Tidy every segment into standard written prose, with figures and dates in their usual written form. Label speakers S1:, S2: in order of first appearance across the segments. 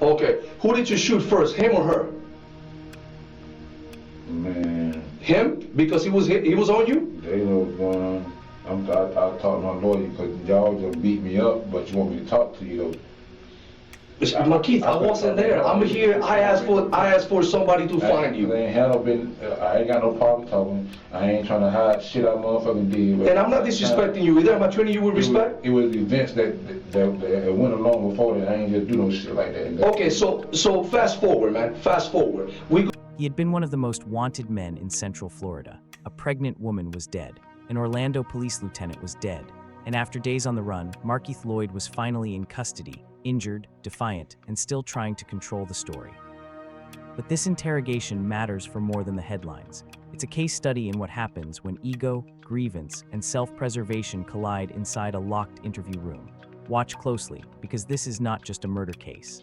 S1: Okay. Who did you shoot first, him or her?
S2: Man.
S1: Him? Because he was on you?
S2: They know what's going on. I talked to my lawyer because y'all just beat me up, but you want me to talk to you though.
S1: Markeith, I wasn't there. I'm here. I asked for somebody to find you.
S2: I ain't got no problem talking. I ain't trying to hide shit I motherfucking did.
S1: And I'm not disrespecting you either. Am I treating you with respect?
S2: It was events that went along before that. I ain't just do no shit like that.
S1: Okay, so fast forward, man. Fast forward.
S3: He had been one of the most wanted men in Central Florida. A pregnant woman was dead. An Orlando police lieutenant was dead. And after days on the run, Markeith Loyd was finally in custody, injured, defiant, and still trying to control the story. But this interrogation matters for more than the headlines. It's a case study in what happens when ego, grievance, and self-preservation collide inside a locked interview room. Watch closely, because this is not just a murder case.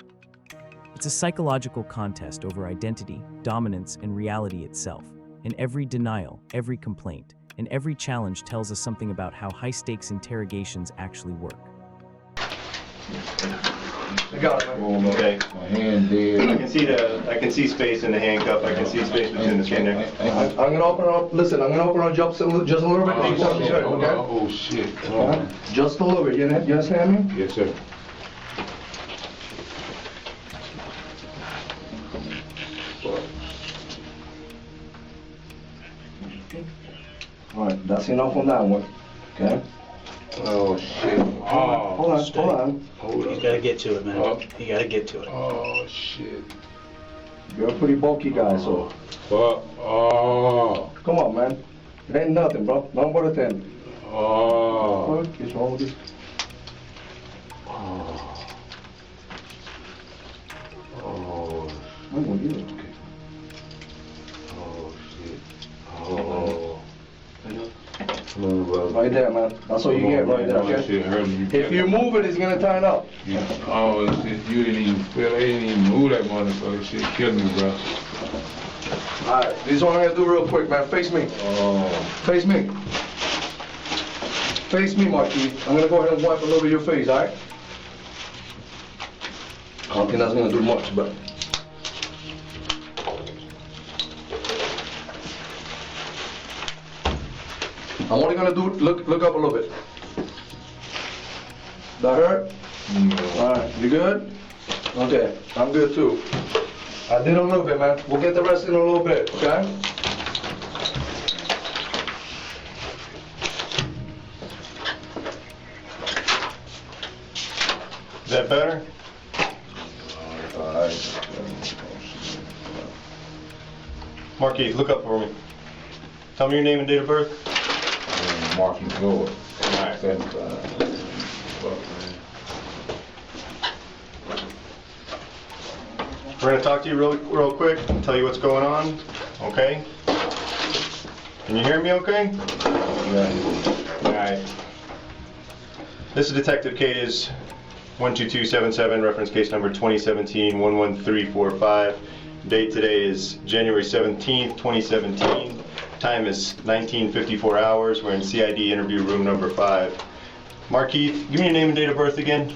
S3: It's a psychological contest over identity, dominance, and reality itself. And every denial, every complaint, and every challenge tells us something about how high-stakes interrogations actually work.
S1: I got it, man.
S4: Okay.
S2: My hand dead.
S4: I can see space in the handcuff. I can see space between the skin there.
S1: I'm gonna open up. Listen, I'm gonna open up just a little bit. Okay?
S2: Oh shit.
S1: Just a little bit. You understand me?
S2: Yes, sir.
S1: All right, that's enough on that one. Okay.
S2: Oh shit.
S1: Hold on.
S5: You gotta get to it, man. You gotta get to it.
S2: Oh shit.
S1: You're a pretty bulky guy, so.
S2: Fuck. Oh.
S1: Come on, man. It ain't nothing, bro. Nothing but a 10.
S2: Oh.
S1: What is wrong with this?
S2: Oh. Oh.
S1: I'm gonna get it.
S2: Oh shit. Oh.
S1: Right there, man. That's all you get right there, okay? If you move it, it's gonna tighten up.
S2: Oh, you didn't even feel it. They didn't even move that motherfucker. Shit killed me, bro.
S1: Alright, this is what I'm gonna do real quick, man. Face me.
S2: Oh.
S1: Face me. Face me, Markeith. I'm gonna go ahead and wipe a little bit of your face, alright? I don't think that's gonna do much, but. I'm only gonna do, look up a little bit. That hurt?
S2: No.
S1: Alright, you good? Okay, I'm good too. I did a little bit, man. We'll get the rest in a little bit, okay?
S4: Is that better? Markeith, look up for me. Tell me your name and date of birth.
S2: Markeith Loyd.
S4: All right.
S2: 75. Fuck, man.
S4: We're gonna talk to you real quick and tell you what's going on, okay? Can you hear me okay?
S2: Yeah.
S4: All right. This is Detective Kata's 12277, reference case number 2017-11345. Date today is January 17th, 2017. Time is 19:54 hours. We're in CID interview room number 5. Markeith, give me your name and date of birth again.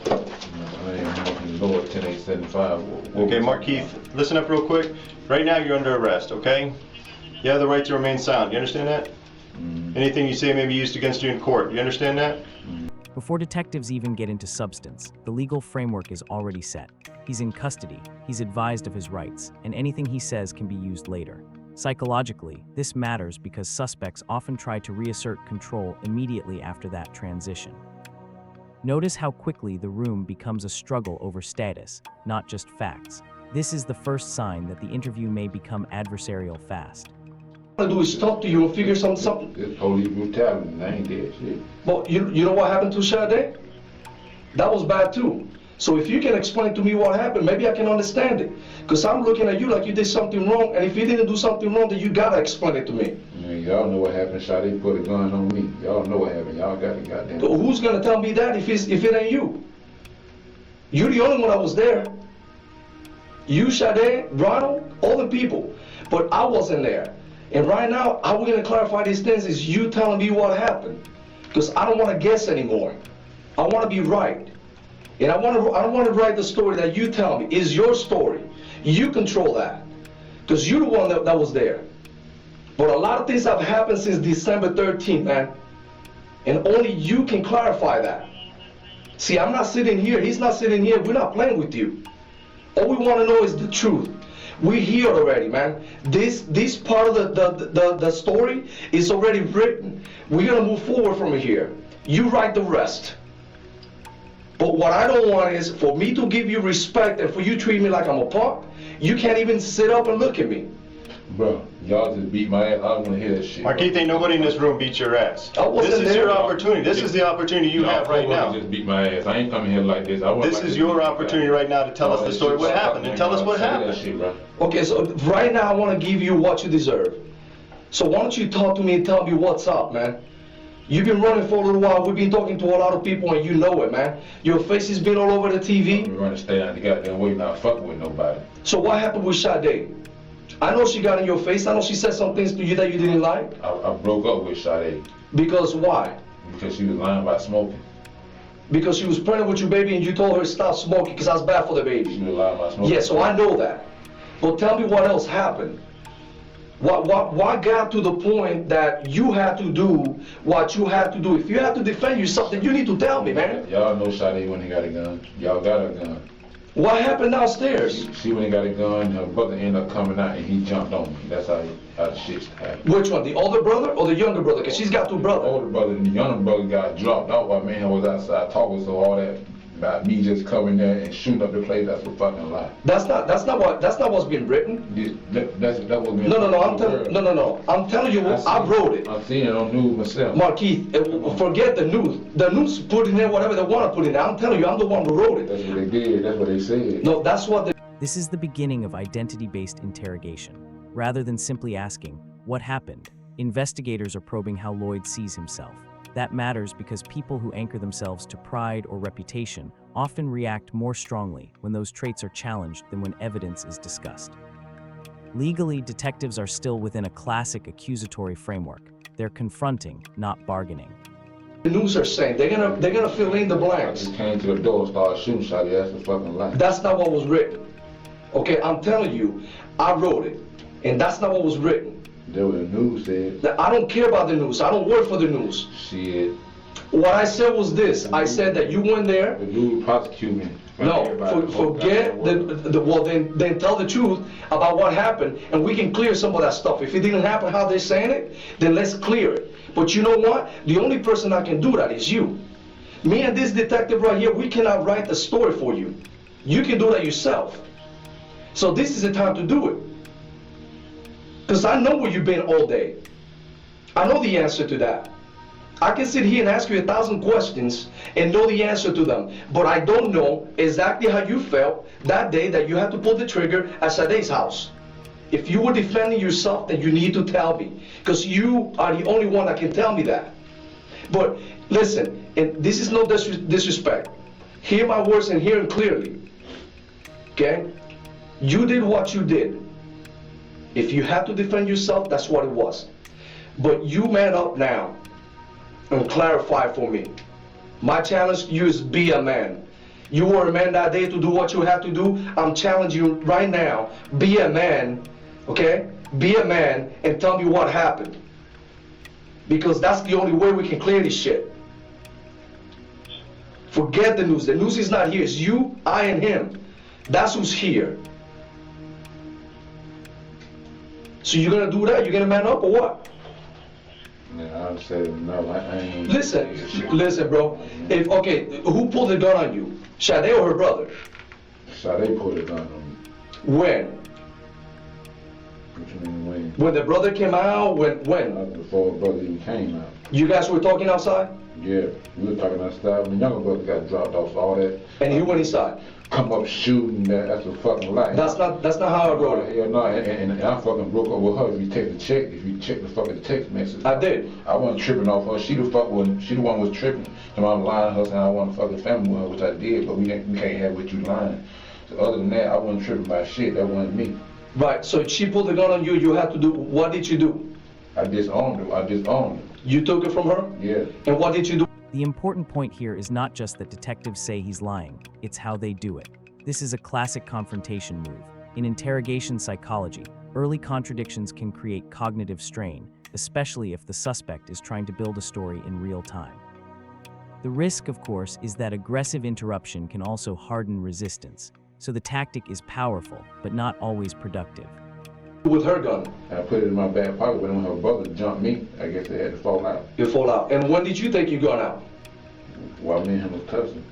S2: My name is Markeith Loyd, 10875.
S4: Okay, Markeith, listen up real quick. Right now you're under arrest, okay? You have the right to remain silent. You understand that? Anything you say may be used against you in court. You understand that?
S3: Before detectives even get into substance, the legal framework is already set. He's in custody, he's advised of his rights, and anything he says can be used later. Psychologically, this matters because suspects often try to reassert control immediately after that transition. Notice how quickly the room becomes a struggle over status, not just facts. This is the first sign that the interview may become adversarial fast.
S1: What I do is talk to you and figure something.
S2: This police brutality, I ain't dead shit.
S1: But you know what happened to Sade? That was bad too. So if you can explain to me what happened, maybe I can understand it. Because I'm looking at you like you did something wrong, and if you didn't do something wrong, then you gotta explain it to me.
S2: Man, y'all know what happened. Sade put a gun on me. Y'all know what happened. Y'all got the goddamn.
S1: So who's gonna tell me that if it ain't you? You're the only one that was there. You, Sade, Ronald, all the people. But I wasn't there. And right now, how we're gonna clarify these things is you telling me what happened. Because I don't wanna guess anymore. I wanna be right. And I don't want to write the story that you tell me. It's your story. You control that. Because you're the one that was there. But a lot of things have happened since December 13th, man. And only you can clarify that. See, I'm not sitting here. He's not sitting here. We're not playing with you. All we want to know is the truth. We're here already, man. This part of the story is already written. We're going to move forward from here. You write the rest. But what I don't want is for me to give you respect and for you to treat me like I'm a punk. You can't even sit up and look at me.
S2: Bro, y'all just beat my ass. I don't want to hear that shit.
S4: Markeith, ain't nobody in this room beat your ass.
S1: This
S4: is your opportunity. This is the opportunity you have right now.
S2: Just beat my ass. I ain't coming here like this.
S4: This is your opportunity right now to tell us the story. What happened? And tell us what happened.
S1: Okay, so right now I want to give you what you deserve. So why don't you talk to me and tell me what's up, man? You've been running for a little while. We've been talking to a lot of people and you know it, man. Your face has been all over the TV.
S2: You're running, stay out the goddamn way, not fucking with nobody.
S1: So what happened with Sade? I know she got in your face. I know she said some things to you that you didn't like.
S2: I broke up with Sade.
S1: Because why?
S2: Because she was lying about smoking.
S1: Because she was pregnant with your baby and you told her to stop smoking because that's bad for the baby.
S2: She was lying about smoking.
S1: Yeah, so I know that. But tell me what else happened. What got to the point that you had to do what you had to do? If you have to defend yourself, then you need to tell me, man.
S2: Y'all know Sade when he got a gun. Y'all got a gun.
S1: What happened downstairs?
S2: She when he got a gun, her brother ended up coming out and he jumped on me. That's how the shit happened.
S1: Which one, the older brother or the younger brother? Because she's got two brothers.
S2: The older brother and the younger brother got dropped out while man was outside talking, so all that about me just coming there and shooting up the place, that's a fucking lie.
S1: That's not what's been written.
S2: That's what been
S1: No. I'm telling you what I wrote it.
S2: I'm seeing it on news myself.
S1: Markeith, forget the news. The news put in there whatever they want to put in there. I'm telling you, I'm the one who wrote it.
S2: That's what they did. That's what they said.
S1: No, that's what they.
S3: This is the beginning of identity-based interrogation. Rather than simply asking, what happened? Investigators are probing how Loyd sees himself. That matters because people who anchor themselves to pride or reputation often react more strongly when those traits are challenged than when evidence is discussed. Legally, detectives are still within a classic accusatory framework. They're confronting, not bargaining.
S1: The news are saying they're gonna fill in the
S2: I
S1: blanks.
S2: just came to the door, started shooting Sade. That's a fucking lie.
S1: That's not what was written. Okay, I'm telling you, I wrote it, and that's not what was written.
S2: That's what the news said.
S1: I don't care about the news. I don't work for the news.
S2: Shit.
S1: What I said was this. I said that you went there.
S2: The news prosecute me.
S1: No, forget well, then tell the truth about what happened, and we can clear some of that stuff. If it didn't happen how they're saying it, then let's clear it. But you know what? The only person that can do that is you. Me and this detective right here, we cannot write the story for you. You can do that yourself. So this is the time to do it. Because I know where you've been all day. I know the answer to that. I can sit here and ask you 1,000 questions and know the answer to them, but I don't know exactly how you felt that day that you had to pull the trigger at Sade's house. If you were defending yourself, then you need to tell me, because you are the only one that can tell me that. But listen, and this is no disrespect. Hear my words and hear them clearly. Okay? You did what you did. If you had to defend yourself, that's what it was. But you man up now and clarify for me. My challenge to you is be a man. You were a man that day to do what you had to do. I'm challenging you right now. Be a man, okay? Be a man and tell me what happened. Because that's the only way we can clear this shit. Forget the news. The news is not here. It's you, I, and him. That's who's here. So you're gonna do that? You're gonna man up or what?
S2: Yeah, I said no. I ain't.
S1: Listen, bro. Who pulled the gun on you? Sade or her brother?
S2: Sade pulled the gun on me.
S1: When?
S2: What you mean when?
S1: When the brother came out? When?
S2: Before the brother even came out.
S1: You guys were talking outside?
S2: Yeah, we were talking outside. When the younger brother got dropped off, all that.
S1: And you went inside?
S2: Come up shooting, that's a fucking lie.
S1: That's not how I wrote it.
S2: Hell no, and I fucking broke up with her. If you check the fucking text message.
S1: I did.
S2: I wasn't tripping off her. She the one was tripping. So I'm lying to her saying I want to fucking family with her, which I did, but we can't have what you lying. So other than that, I wasn't tripping by shit. That wasn't me.
S1: Right, so she pulled the gun on you, you had to do, what did you do?
S2: I disowned her.
S1: You took it from her?
S2: Yeah.
S1: And what did you do?
S3: The important point here is not just that detectives say he's lying, it's how they do it. This is a classic confrontation move. In interrogation psychology, early contradictions can create cognitive strain, especially if the suspect is trying to build a story in real time. The risk, of course, is that aggressive interruption can also harden resistance, so the tactic is powerful, but not always productive.
S1: With her gun?
S2: I put it in my back pocket, but when her brother jumped me, I guess they had to fall out.
S1: You fall out. And when did you take your gun out?
S2: While me and him was tussling.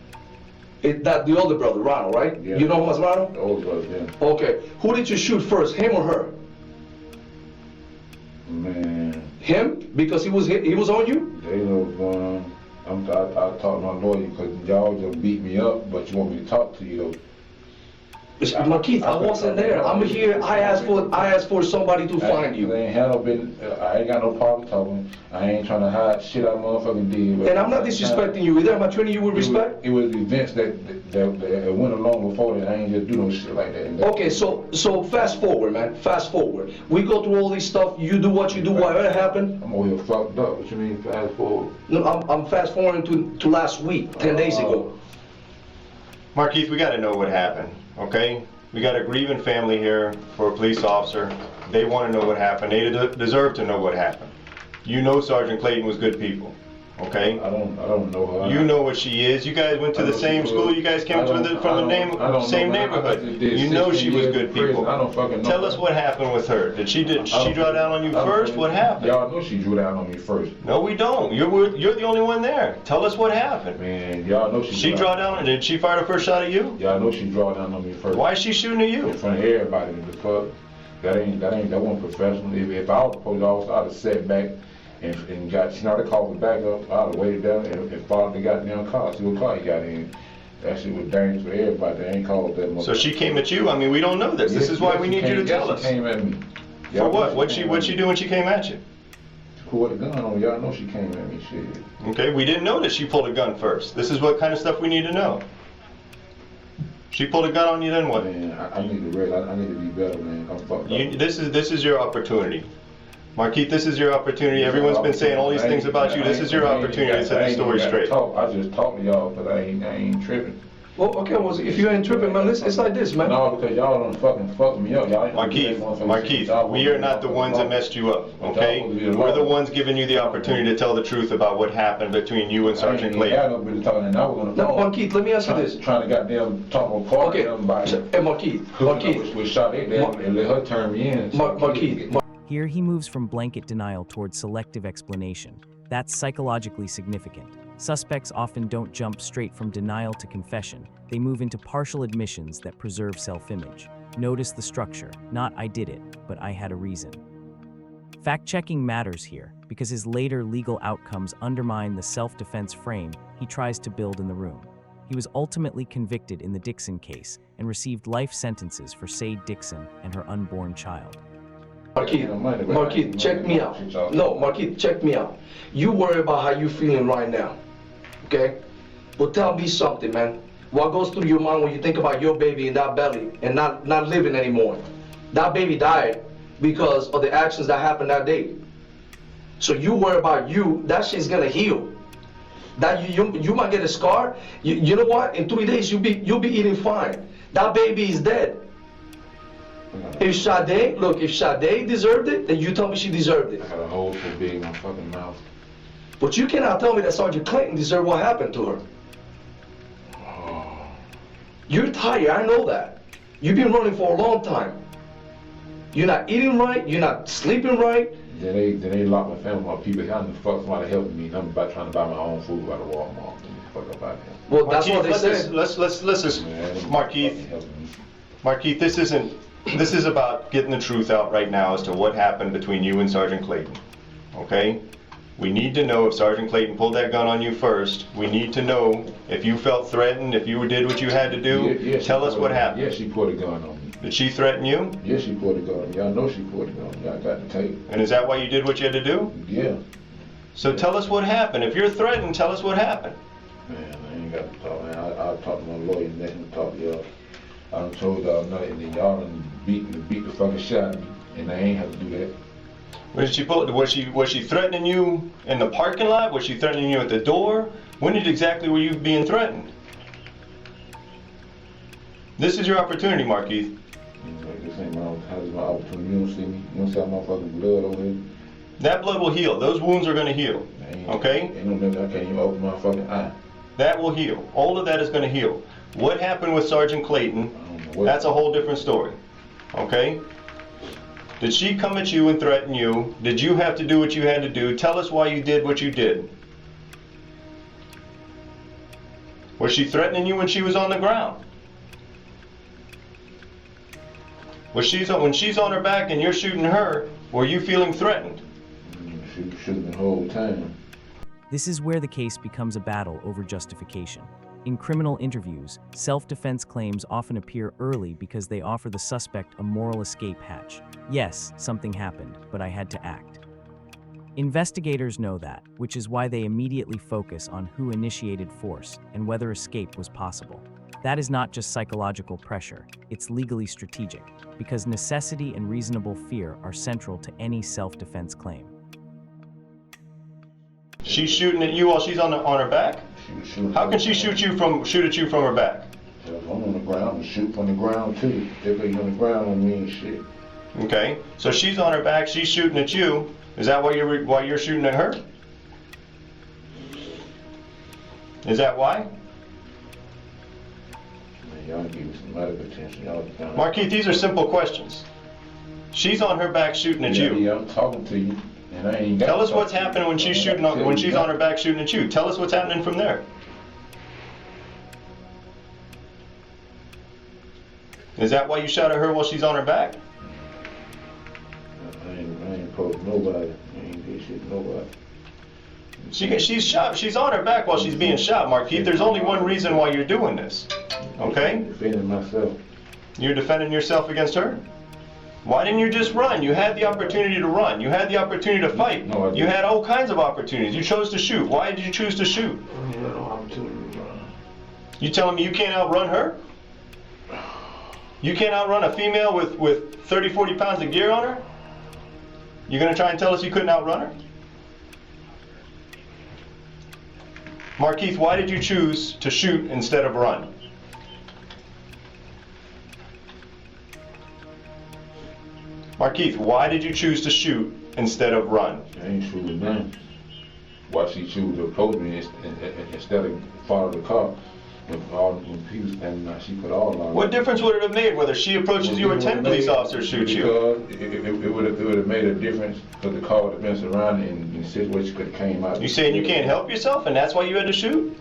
S1: That the older brother, Ronald, right?
S2: Yeah.
S1: You know him as Ronald?
S2: The older brother, yeah.
S1: Okay. Who did you shoot first, him or her?
S2: Man.
S1: Him? Because he was on you?
S2: They know what's going on. I talked to my lawyer because y'all just beat me up, but you want me to talk to you though.
S1: Markeith, I wasn't there. I'm here. I asked for somebody to find you.
S2: I ain't got no problem talking. I ain't trying to hide shit I motherfucking did.
S1: And I'm not disrespecting you either. Am I treating you with respect?
S2: It was events that went along before that. I ain't just do no shit like that.
S1: Okay, so fast forward, man. Fast forward. We go through all this stuff. You do what you do. Whatever happened.
S2: I'm over here fucked up. What you mean fast forward?
S1: No, I'm fast forwarding to last week, 10 days ago.
S4: Markeith, we got to know what happened, okay? We got a grieving family here for a police officer. They want to know what happened. They deserve to know what happened. You know Sergeant Clayton was good people, okay?
S2: I don't know her.
S4: You know what she is. You guys went to the same school. You guys came from the same neighborhood. You know she was good people.
S2: I don't fucking know.
S4: Tell us what happened with her. Did she draw down on you first? What happened?
S2: Y'all know she drew down on me first.
S4: No, we don't. You're the only one there. Tell us what happened.
S2: Man, y'all know
S4: she draw down. Did she fire the first shot at you?
S2: Y'all know she draw down on me first.
S4: Why is she shooting at you?
S2: In front of everybody in the club. That wasn't professional. If I was a police officer, I'd have sat back and got, they called me back up, I'd have waited down and followed the goddamn car, see what car he got in. That shit was dangerous for everybody. They ain't called that much.
S4: So she came at you? I mean, we don't know this. This is why we need you to tell us.
S2: She came at me.
S4: For what? What'd she do when she came at you?
S2: Pulled a gun on me. Y'all know she came at me, shit.
S4: Okay, we didn't know that she pulled a gun first. This is what kind of stuff we need to know. She pulled a gun on you, then what?
S2: Man, I need to rest. I need to be better, man. I'm fucked up.
S4: This is your opportunity. Markeith, this is your opportunity. Everyone's been saying all these things about you. This is your opportunity to set the story straight.
S2: I just talked to y'all because I ain't tripping.
S1: Well, okay, well, if you ain't tripping, man, it's like this, man.
S2: No, because y'all done fucking fuck me up.
S4: Markeith, we are not the ones that messed you up, okay? We're the ones giving you the opportunity to tell the truth about what happened between you and Sergeant Clayton.
S1: No, Markeith, let me ask you this.
S2: Trying to goddamn talk on part
S1: okay.
S2: of somebody.
S1: Hey, Markeith.
S2: We shot it down and let her turn me in.
S1: Markeith.
S3: Here he moves from blanket denial toward selective explanation. That's psychologically significant. Suspects often don't jump straight from denial to confession. They move into partial admissions that preserve self-image. Notice the structure, not "I did it," but "I had a reason." Fact-checking matters here because his later legal outcomes undermine the self-defense frame he tries to build in the room. He was ultimately convicted in the Dixon case and received life sentences for Sade Dixon and her unborn child.
S1: Markeith, check me out. No, Markeith, check me out. You worry about how you feeling right now, okay? But tell me something, man. What goes through your mind when you think about your baby in that belly and not living anymore? That baby died because of the actions that happened that day. So you worry about you, that shit's gonna heal. That you might get a scar. You know what? In 3 days you'll be eating fine. That baby is dead. If Sade deserved it, then you tell me she deserved it.
S2: I had a hole so big in my fucking mouth.
S1: But you cannot tell me that Sergeant Clayton deserved what happened to her.
S2: Oh.
S1: You're tired, I know that. You've been running for a long time. You're not eating right, you're not sleeping right.
S2: Then they locked my family, my people. How the fuck somebody helping me? I'm about trying to buy my own food out of Walmart. Fuck up out here.
S1: Well, that's
S4: Markeith,
S1: what they said.
S4: Let's Markeith, this is about getting the truth out right now as to what happened between you and Sergeant Clayton, okay? We need to know if Sergeant Clayton pulled that gun on you first. We need to know if you felt threatened, if you did what you had to do.
S2: Yeah,
S4: tell us what happened.
S2: Yeah, she pulled a gun on me.
S4: Did she threaten you?
S2: Yeah, she pulled a gun on me. Y'all know she pulled a gun on me. I got the tape.
S4: And is that why you did what you had to do?
S2: Yeah.
S4: So tell us what happened. If you're threatened, tell us what happened.
S2: Man, I ain't got to talk, man. I'll talk to my lawyer and let him talk to y'all. I done told y'all nothing, and then y'all done beat the fucking shit out of me, and I ain't have to do that.
S4: Was she threatening you in the parking lot? Was she threatening you at the door? When exactly were you being threatened? This is your opportunity, Markeith.
S2: This ain't my opportunity. You don't see me. You don't see my fucking blood over here.
S4: That blood will heal. Those wounds are going to heal. Okay?
S2: Ain't no nigga, I can't even open my fucking eye.
S4: That will heal. All of that is going to heal. What happened with Sergeant Clayton, that's a whole different story. Okay? Did she come at you and threaten you? Did you have to do what you had to do? Tell us why you did what you did. Was she threatening you when she was on the ground? When she's on her back and you're shooting her, were you feeling threatened?
S2: She shooting the whole time.
S3: This is where the case becomes a battle over justification. In criminal interviews, self-defense claims often appear early because they offer the suspect a moral escape hatch. Yes, something happened, but I had to act. Investigators know that, which is why they immediately focus on who initiated force and whether escape was possible. That is not just psychological pressure, it's legally strategic, because necessity and reasonable fear are central to any self-defense claim.
S4: She's shooting at you while she's on her back? How can she shoot at you from her back?
S2: If I'm on the ground, I'm shoot from the ground too. If they're on the ground on me and shit.
S4: Okay, so she's on her back, she's shooting at you. Is that why you're shooting at her? Is that why?
S2: Man, y'all give me some medical attention.
S4: Markeith, these are simple questions. She's on her back shooting at you.
S2: Yeah, I'm talking to you. And I ain't
S4: Tell us what's happening when she's on her back shooting at you. Tell us what's happening from there. Is that why you shot at her while she's on her back?
S2: I ain't probed nobody. I ain't did shit to nobody.
S4: She's shot. She's on her back while she's being shot, Markeith. There's only one reason why you're doing this. Okay?
S2: I'm defending myself.
S4: You're defending yourself against her? Why didn't you just run? You had the opportunity to run. You had the opportunity to fight.
S2: No, I didn't.
S4: You had all kinds of opportunities. You chose to shoot. Why did you choose to shoot?
S2: I had no opportunity to run.
S4: You telling me you can't outrun her? You can't outrun a female with 30, 40 pounds of gear on her? You're going to try and tell us you couldn't outrun her? Markeith, why did you choose to shoot instead of run? Markeith, why did you choose to shoot instead of run?
S2: I ain't shooting none. Why she choose to approach me instead of follow the car? When people standing there, she put all on.
S4: What difference would it have made whether she approaches you or 10 police officers shoot you?
S2: Because it would have made a difference because the car would have been surrounded and the situation could have came out.
S4: You saying you can't help yourself and that's why you had to shoot?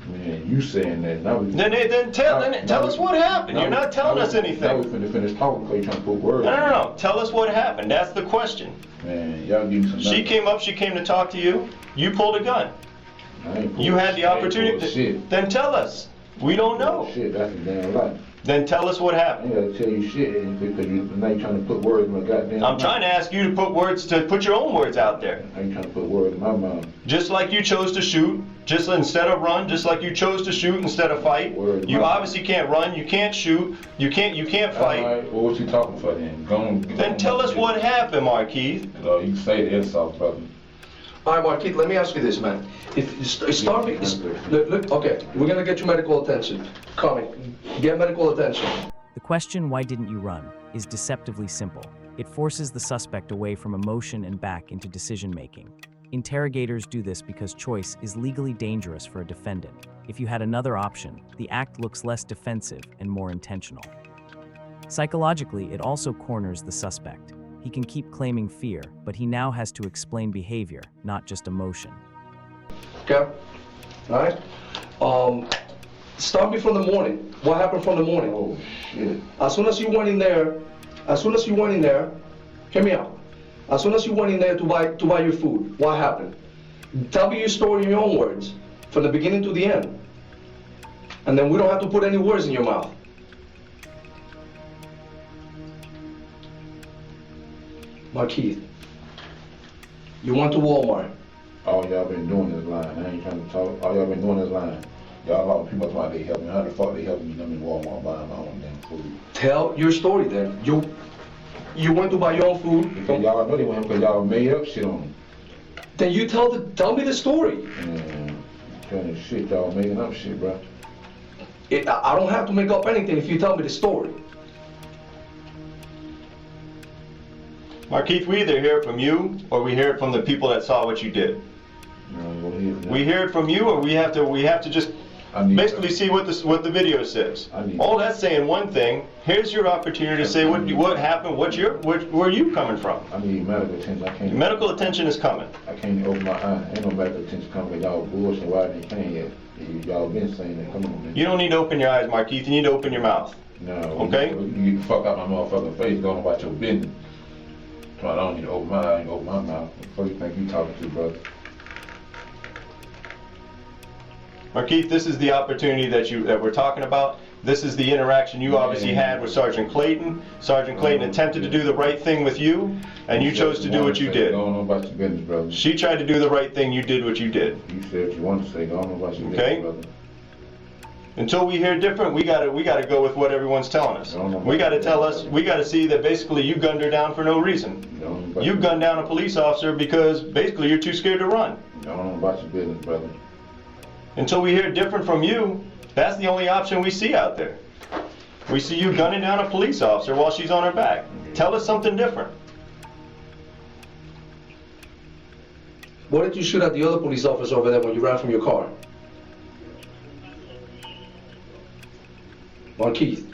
S2: Man, you saying that now?
S4: Then tell us what happened. You're not telling us anything.
S2: Now we finna finish talking because you're trying to put words.
S4: No. Tell us what happened. That's the question.
S2: Man, y'all give me some.
S4: She came up. She came to talk to you. You pulled a gun. You had the opportunity. Then tell us. We don't know.
S2: Shit, that's a damn lie.
S4: Then tell us what
S2: I
S4: happened.
S2: ain't gotta tell you shit because now you're trying to put words in my goddamn
S4: I'm trying to ask you to put your own words out there.
S2: I ain't trying to put words in my mouth.
S4: Just like you chose to shoot, just instead of run, just like you chose to shoot instead of fight. You obviously can't run, you can't shoot, you can't fight.
S2: All right, well, what you talking for then?
S4: Then tell us what happened, Markeith.
S2: You can say the insult, brother.
S1: All right, Markeith, let me ask you this, man. Look, okay, we're gonna get you medical attention. Coming, get medical attention.
S3: The question, why didn't you run, is deceptively simple. It forces the suspect away from emotion and back into decision-making. Interrogators do this because choice is legally dangerous for a defendant. If you had another option, the act looks less defensive and more intentional. Psychologically, it also corners the suspect. He can keep claiming fear, but he now has to explain behavior, not just emotion.
S1: Okay, all right. Start me from the morning. What happened from the morning?
S2: Oh shit.
S1: As soon as you went in there, hear me out. As soon as you went in there to buy your food, what happened? Tell me your story in your own words, from the beginning to the end. And then we don't have to put any words in your mouth. Markeith, you went to Walmart.
S2: All y'all been doing is lying. I ain't trying to talk. All y'all been doing is lying. Y'all lot of people talking about they help me. How the fuck they help me? I'm in Walmart buying my own damn food.
S1: Tell your story then. You went to buy your own food.
S2: Because y'all know they went because y'all made up shit on them.
S1: Then you tell me the story.
S2: Man, kind of shit, y'all making up shit, bro.
S1: I don't have to make up anything if you tell me the story.
S4: Markeith, we either hear it from you or we hear it from the people that saw what you did. We hear it from you, or we have to just basically see what the video says. All that's saying one thing. Here's your opportunity to say what happened. Where are you coming from?
S2: I need medical attention. I can't.
S4: Medical attention is coming.
S2: I can't open my eye. Ain't no medical attention coming. Y'all bullshit. Why they can't yet? Y'all been saying that. Come on, man.
S4: You don't need to open your eyes, Markeith. You need to open your mouth.
S2: No.
S4: Okay.
S2: You get the fuck out my motherfucking face. Going about your business. I don't need to open my eye. I ain't open my mouth. What the fuck you think you talking to, brother?
S4: Markeith, this is the opportunity that we're talking about. This is the interaction you obviously had with Sergeant Clayton. Sergeant Clayton attempted to do the right thing with you, and you chose to do what you did.
S2: Go on about your business, brother.
S4: She tried to do the right thing, you did what you did.
S2: You said what you want to say. Go on about your business, brother.
S4: Until we hear different, we gotta go with what everyone's telling us. We gotta see that basically you gunned her down for no reason. You gunned down a police officer because basically you're too scared to run.
S2: Go on about your business, brother.
S4: Until we hear different from you, that's the only option we see out there. We see you gunning down a police officer while she's on her back. Tell us something different.
S1: Why did you shoot at the other police officer over there when you ran from your car? Markeith,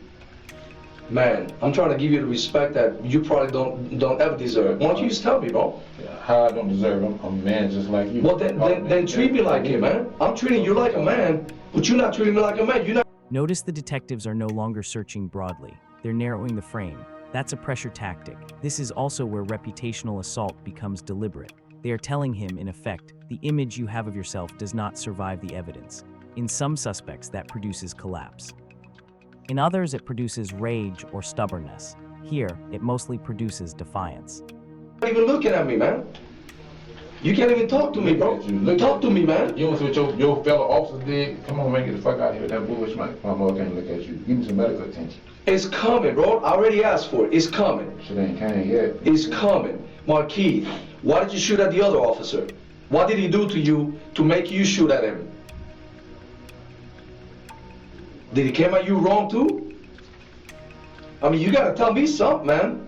S1: man, I'm trying to give you the respect that you probably don't ever deserve. Why don't you just tell me, bro?
S2: How I don't deserve him? I'm a man just like you.
S1: Well, then treat me like it, man. I'm treating you like a man, but you're not treating me like a man. You're not.
S3: Notice the detectives are no longer searching broadly. They're narrowing the frame. That's a pressure tactic. This is also where reputational assault becomes deliberate. They are telling him, in effect, the image you have of yourself does not survive the evidence. In some suspects, that produces collapse. In others, it produces rage or stubbornness. Here, it mostly produces defiance.
S1: You're not even looking at me, man. You can't even talk to me, bro. Talk to me, man.
S2: You know what your fellow officers did? Come on, man, get the fuck out of here with that bullshit, man. My mother can't look at you. Give me some medical attention.
S1: It's coming, bro. I already asked for it. It's coming.
S2: Shit ain't came yet.
S1: It's coming. Markeith, why did you shoot at the other officer? What did he do to you to make you shoot at him? Did he come at you wrong too? I mean, you gotta tell me something, man.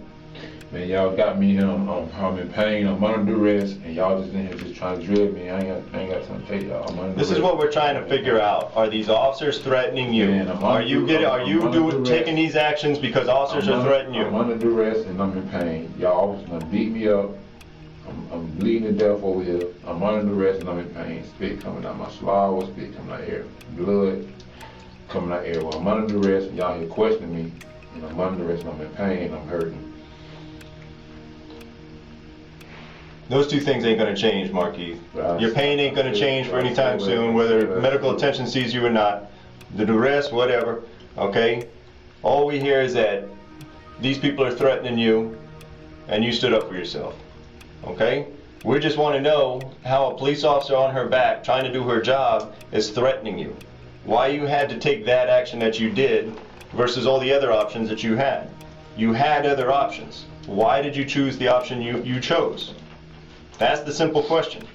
S2: Man, y'all got me here. I'm in pain. I'm under duress, and y'all just in here just trying to drill me. I ain't got time to tell y'all. I'm under
S4: This
S2: duress.
S4: is what we're trying to figure out. Are these officers threatening you?
S2: Man,
S4: are you taking these actions because officers are threatening you?
S2: I'm under duress and I'm in pain. Y'all officers gonna beat me up. I'm bleeding to death over here. I'm under duress and I'm in pain. Spit coming out my swallow, spit coming out here, blood coming out here. Well, I'm under duress and y'all here questioning me, and I'm under duress and I'm in pain and I'm hurting.
S4: Those two things ain't gonna change, Markeith. Your pain ain't gonna change for any time soon, whether medical attention sees you or not. The duress, whatever, okay? All we hear is that these people are threatening you and you stood up for yourself, okay? We just wanna know how a police officer on her back trying to do her job is threatening you. Why you had to take that action that you did versus all the other options that you had. You had other options. Why did you choose the option you chose? That's the simple question.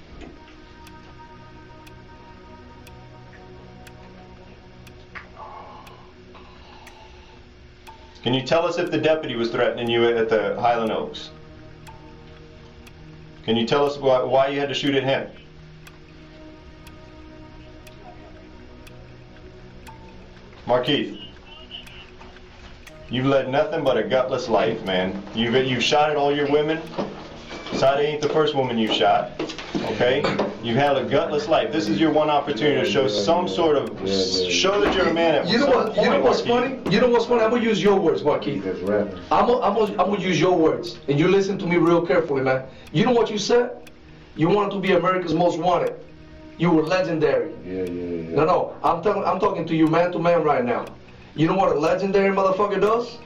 S4: Can you tell us if the deputy was threatening you at the Highland Oaks? Can you tell us why you had to shoot at him? Markeith, you've led nothing but a gutless life, man. You've shot at all your women. Sade ain't the first woman you shot, okay? You've had a gutless life. This is your one opportunity to show some sort of, show that you're a man at
S1: You know what? You know what's funny? You know what's funny? I'm gonna use your words, Markeith. I'm gonna use your words, and you listen to me real carefully, man. You know what you said? You wanted to be America's Most Wanted. You were legendary.
S2: Yeah.
S1: No, I'm talking to you man to man right now. You know what a legendary motherfucker does?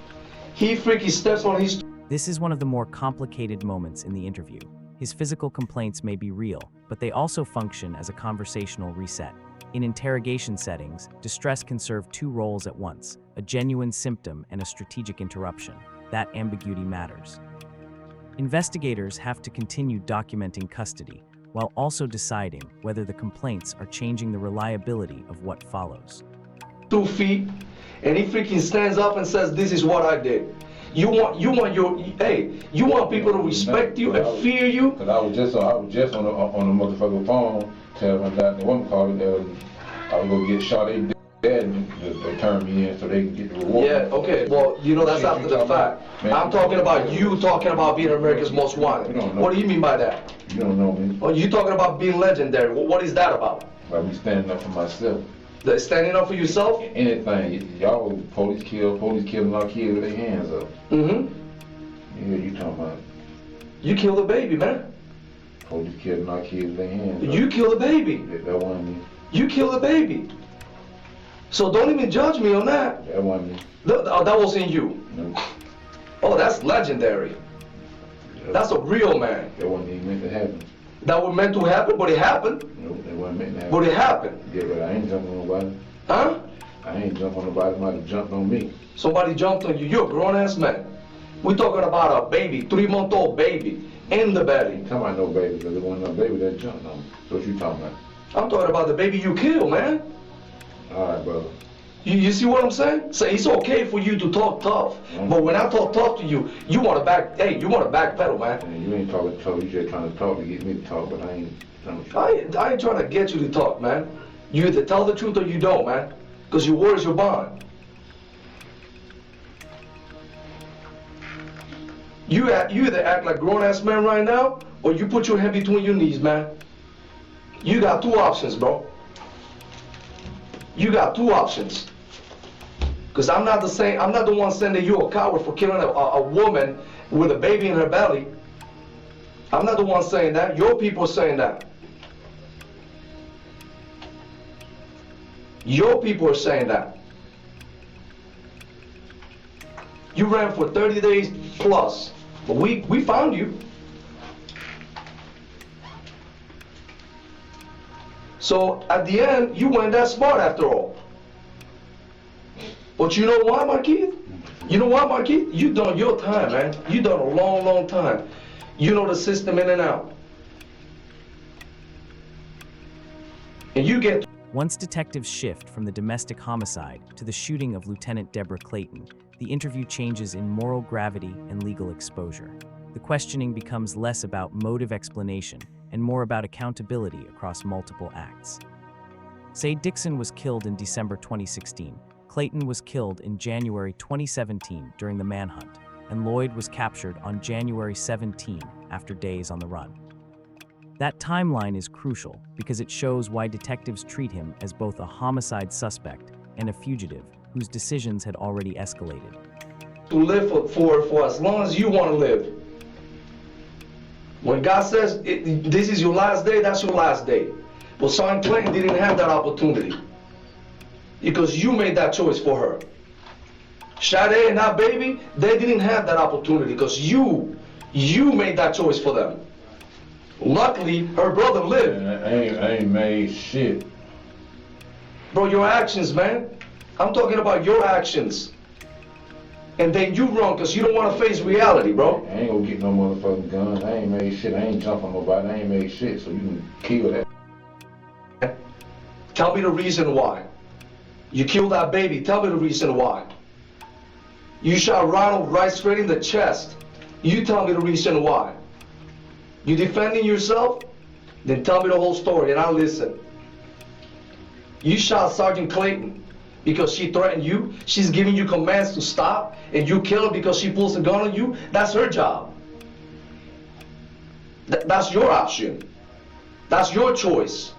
S1: He freaky steps on his.
S3: This is one of the more complicated moments in the interview. His physical complaints may be real, but they also function as a conversational reset. In interrogation settings, distress can serve two roles at once, a genuine symptom and a strategic interruption. That ambiguity matters. Investigators have to continue documenting custody, while also deciding whether the complaints are changing the reliability of what follows.
S1: 2 feet, and he freaking stands up and says, "This is what I did." You want you want people to respect you and fear you.
S2: Cause I was just on the motherfucking phone telling my doctor, one call it, I was gonna get shot. They dead and they turn me in so they can get the reward.
S1: Yeah, okay. Well, you know that's after the fact. I'm talking about you talking about being America's most wanted. What do you mean by that?
S2: You don't know me.
S1: Oh, you talking about being legendary. What is that about?
S2: I be standing up for myself.
S1: Standing up for yourself?
S2: Anything. Y'all police killing our kids with their hands up.
S1: Mm-hmm.
S2: Yeah, you talking about?
S1: You killed a baby, man.
S2: Police killing our kids with their hands up.
S1: You killed a baby.
S2: That wasn't me.
S1: You killed a baby. So don't even judge me on that.
S2: That wasn't me.
S1: That wasn't you.
S2: No.
S1: Oh, that's legendary. That's a real man.
S2: That wasn't even meant to happen.
S1: That was meant to happen, but it happened.
S2: No, that wasn't meant to happen.
S1: But it happened.
S2: Yeah, but I ain't jumping on nobody.
S1: Huh?
S2: I ain't jumping on nobody. Somebody jumped on me.
S1: Somebody jumped on you. You're a grown-ass man. We're talking about a baby, 3-month-old baby, in the belly.
S2: Ain't talking about no baby, because it wasn't no baby that jumped on me. So what you talking about?
S1: I'm talking about the baby you killed, man.
S2: All right, brother.
S1: You see what I'm saying? So it's okay for you to talk tough, but when I talk tough to you, you want to backpedal, man.
S2: And you ain't talking tough. You just trying to talk to get me to talk, but I ain't.
S1: I ain't trying to get you to talk, man. You either tell the truth or you don't, man. Because your word is your bond. You either act like grown-ass man right now, or you put your hand between your knees, man. You got 2 options, bro. You got 2 options. Because I'm not the one saying that you're a coward for killing a woman with a baby in her belly. I'm not the one saying that. Your people are saying that. Your people are saying that. You ran for 30 days plus, but we found you. So at the end, you weren't that smart after all. But you know why, Markeith? You know why, Markeith? You done your time, man. You done a long, long time. You know the system in and out. And you get...
S3: Once detectives shift from the domestic homicide to the shooting of Lieutenant Debra Clayton, the interview changes in moral gravity and legal exposure. The questioning becomes less about motive explanation and more about accountability across multiple acts. Sade Dixon was killed in December 2016. Clayton was killed in January 2017 during the manhunt, and Loyd was captured on January 17 after days on the run. That timeline is crucial because it shows why detectives treat him as both a homicide suspect and a fugitive whose decisions had already escalated.
S1: To live for as long as you want to live. When God says this is your last day, that's your last day. But Sergeant Clayton didn't have that opportunity because you made that choice for her. Sade and that baby, they didn't have that opportunity because you made that choice for them. Luckily, her brother lived.
S2: I ain't made shit.
S1: Bro, your actions, man. I'm talking about your actions. And then you run because you don't want to face reality, bro.
S2: I ain't gonna get no motherfucking gun. I ain't made shit. I ain't jump on nobody. I ain't made shit, so you can kill that.
S1: Tell me the reason why. You killed that baby. Tell me the reason why. You shot Ronald right straight in the chest. You tell me the reason why. You defending yourself? Then tell me the whole story and I'll listen. You shot Sergeant Clayton because she threatened you. She's giving you commands to stop and you kill her because she pulls a gun on you. That's her job. That's your option. That's your choice.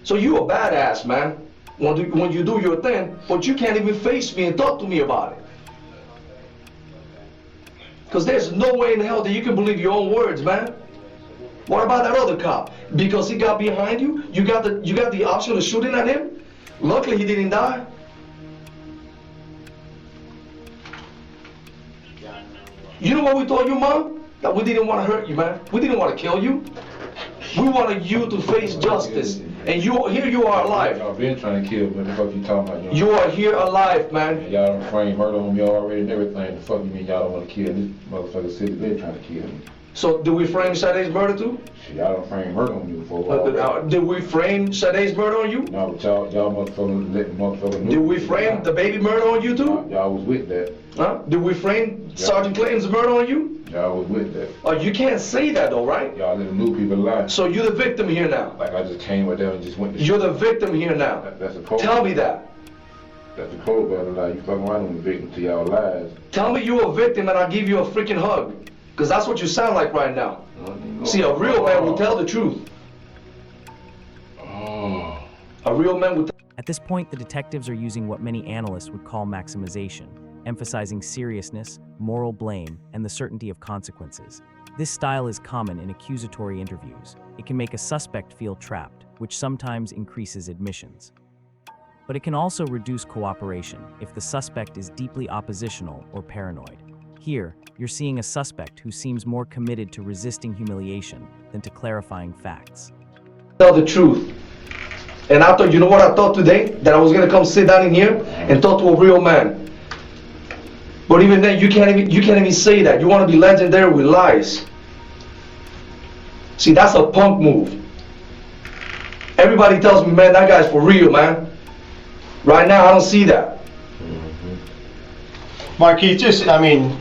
S1: So you a badass, man, when you do your thing, but you can't even face me and talk to me about it. Because there's no way in hell that you can believe your own words, man. What about that other cop? Because he got behind you, you got the option of shooting at him? Luckily he didn't die. You know what we told you, Mom? That we didn't want to hurt you, man. We didn't want to kill you. We wanted you to face justice. And here you are alive.
S2: Y'all been trying to kill me. What the fuck you talking about?
S1: You are here alive, man.
S2: And y'all done framed murder on me already and everything. The fuck you mean y'all don't want to kill this motherfucker city been trying to kill me?
S1: So did we frame Sade's murder too?
S2: Shit, y'all done framed murder on me before.
S1: Did we frame Sade's murder on you?
S2: No, but y'all motherfuckers let the motherfucker know.
S1: Did we frame the baby murder on you too?
S2: Y'all was with that.
S1: Huh? Did we frame Sergeant Clayton's murder on you?
S2: Y'all was with that.
S1: Oh, you can't say that though, right?
S2: Y'all let new people lie.
S1: So you're the victim here now.
S2: Like I just came right there and just went to
S1: You're the victim here now.
S2: That's a code.
S1: Tell me that.
S2: That's the code, brother. Like, you fucking around on the victim to y'all lies.
S1: Tell me you're a victim and I'll give you a freaking hug. Because that's what you sound like right now. See, a real man will tell the truth.
S2: Oh.
S1: A real man will.
S3: At this point, the detectives are using what many analysts would call maximization, emphasizing seriousness, moral blame, and the certainty of consequences. This style is common in accusatory interviews. It can make a suspect feel trapped, which sometimes increases admissions. But it can also reduce cooperation if the suspect is deeply oppositional or paranoid. Here, you're seeing a suspect who seems more committed to resisting humiliation than to clarifying facts.
S1: Tell the truth. And I thought, you know what I thought today? That I was gonna come sit down in here and talk to a real man. But even then, you can't even say that. You want to be legendary with lies. See, that's a punk move. Everybody tells me, man, that guy's for real, man. Right now, I don't see that.
S4: Markeith, just, I mean,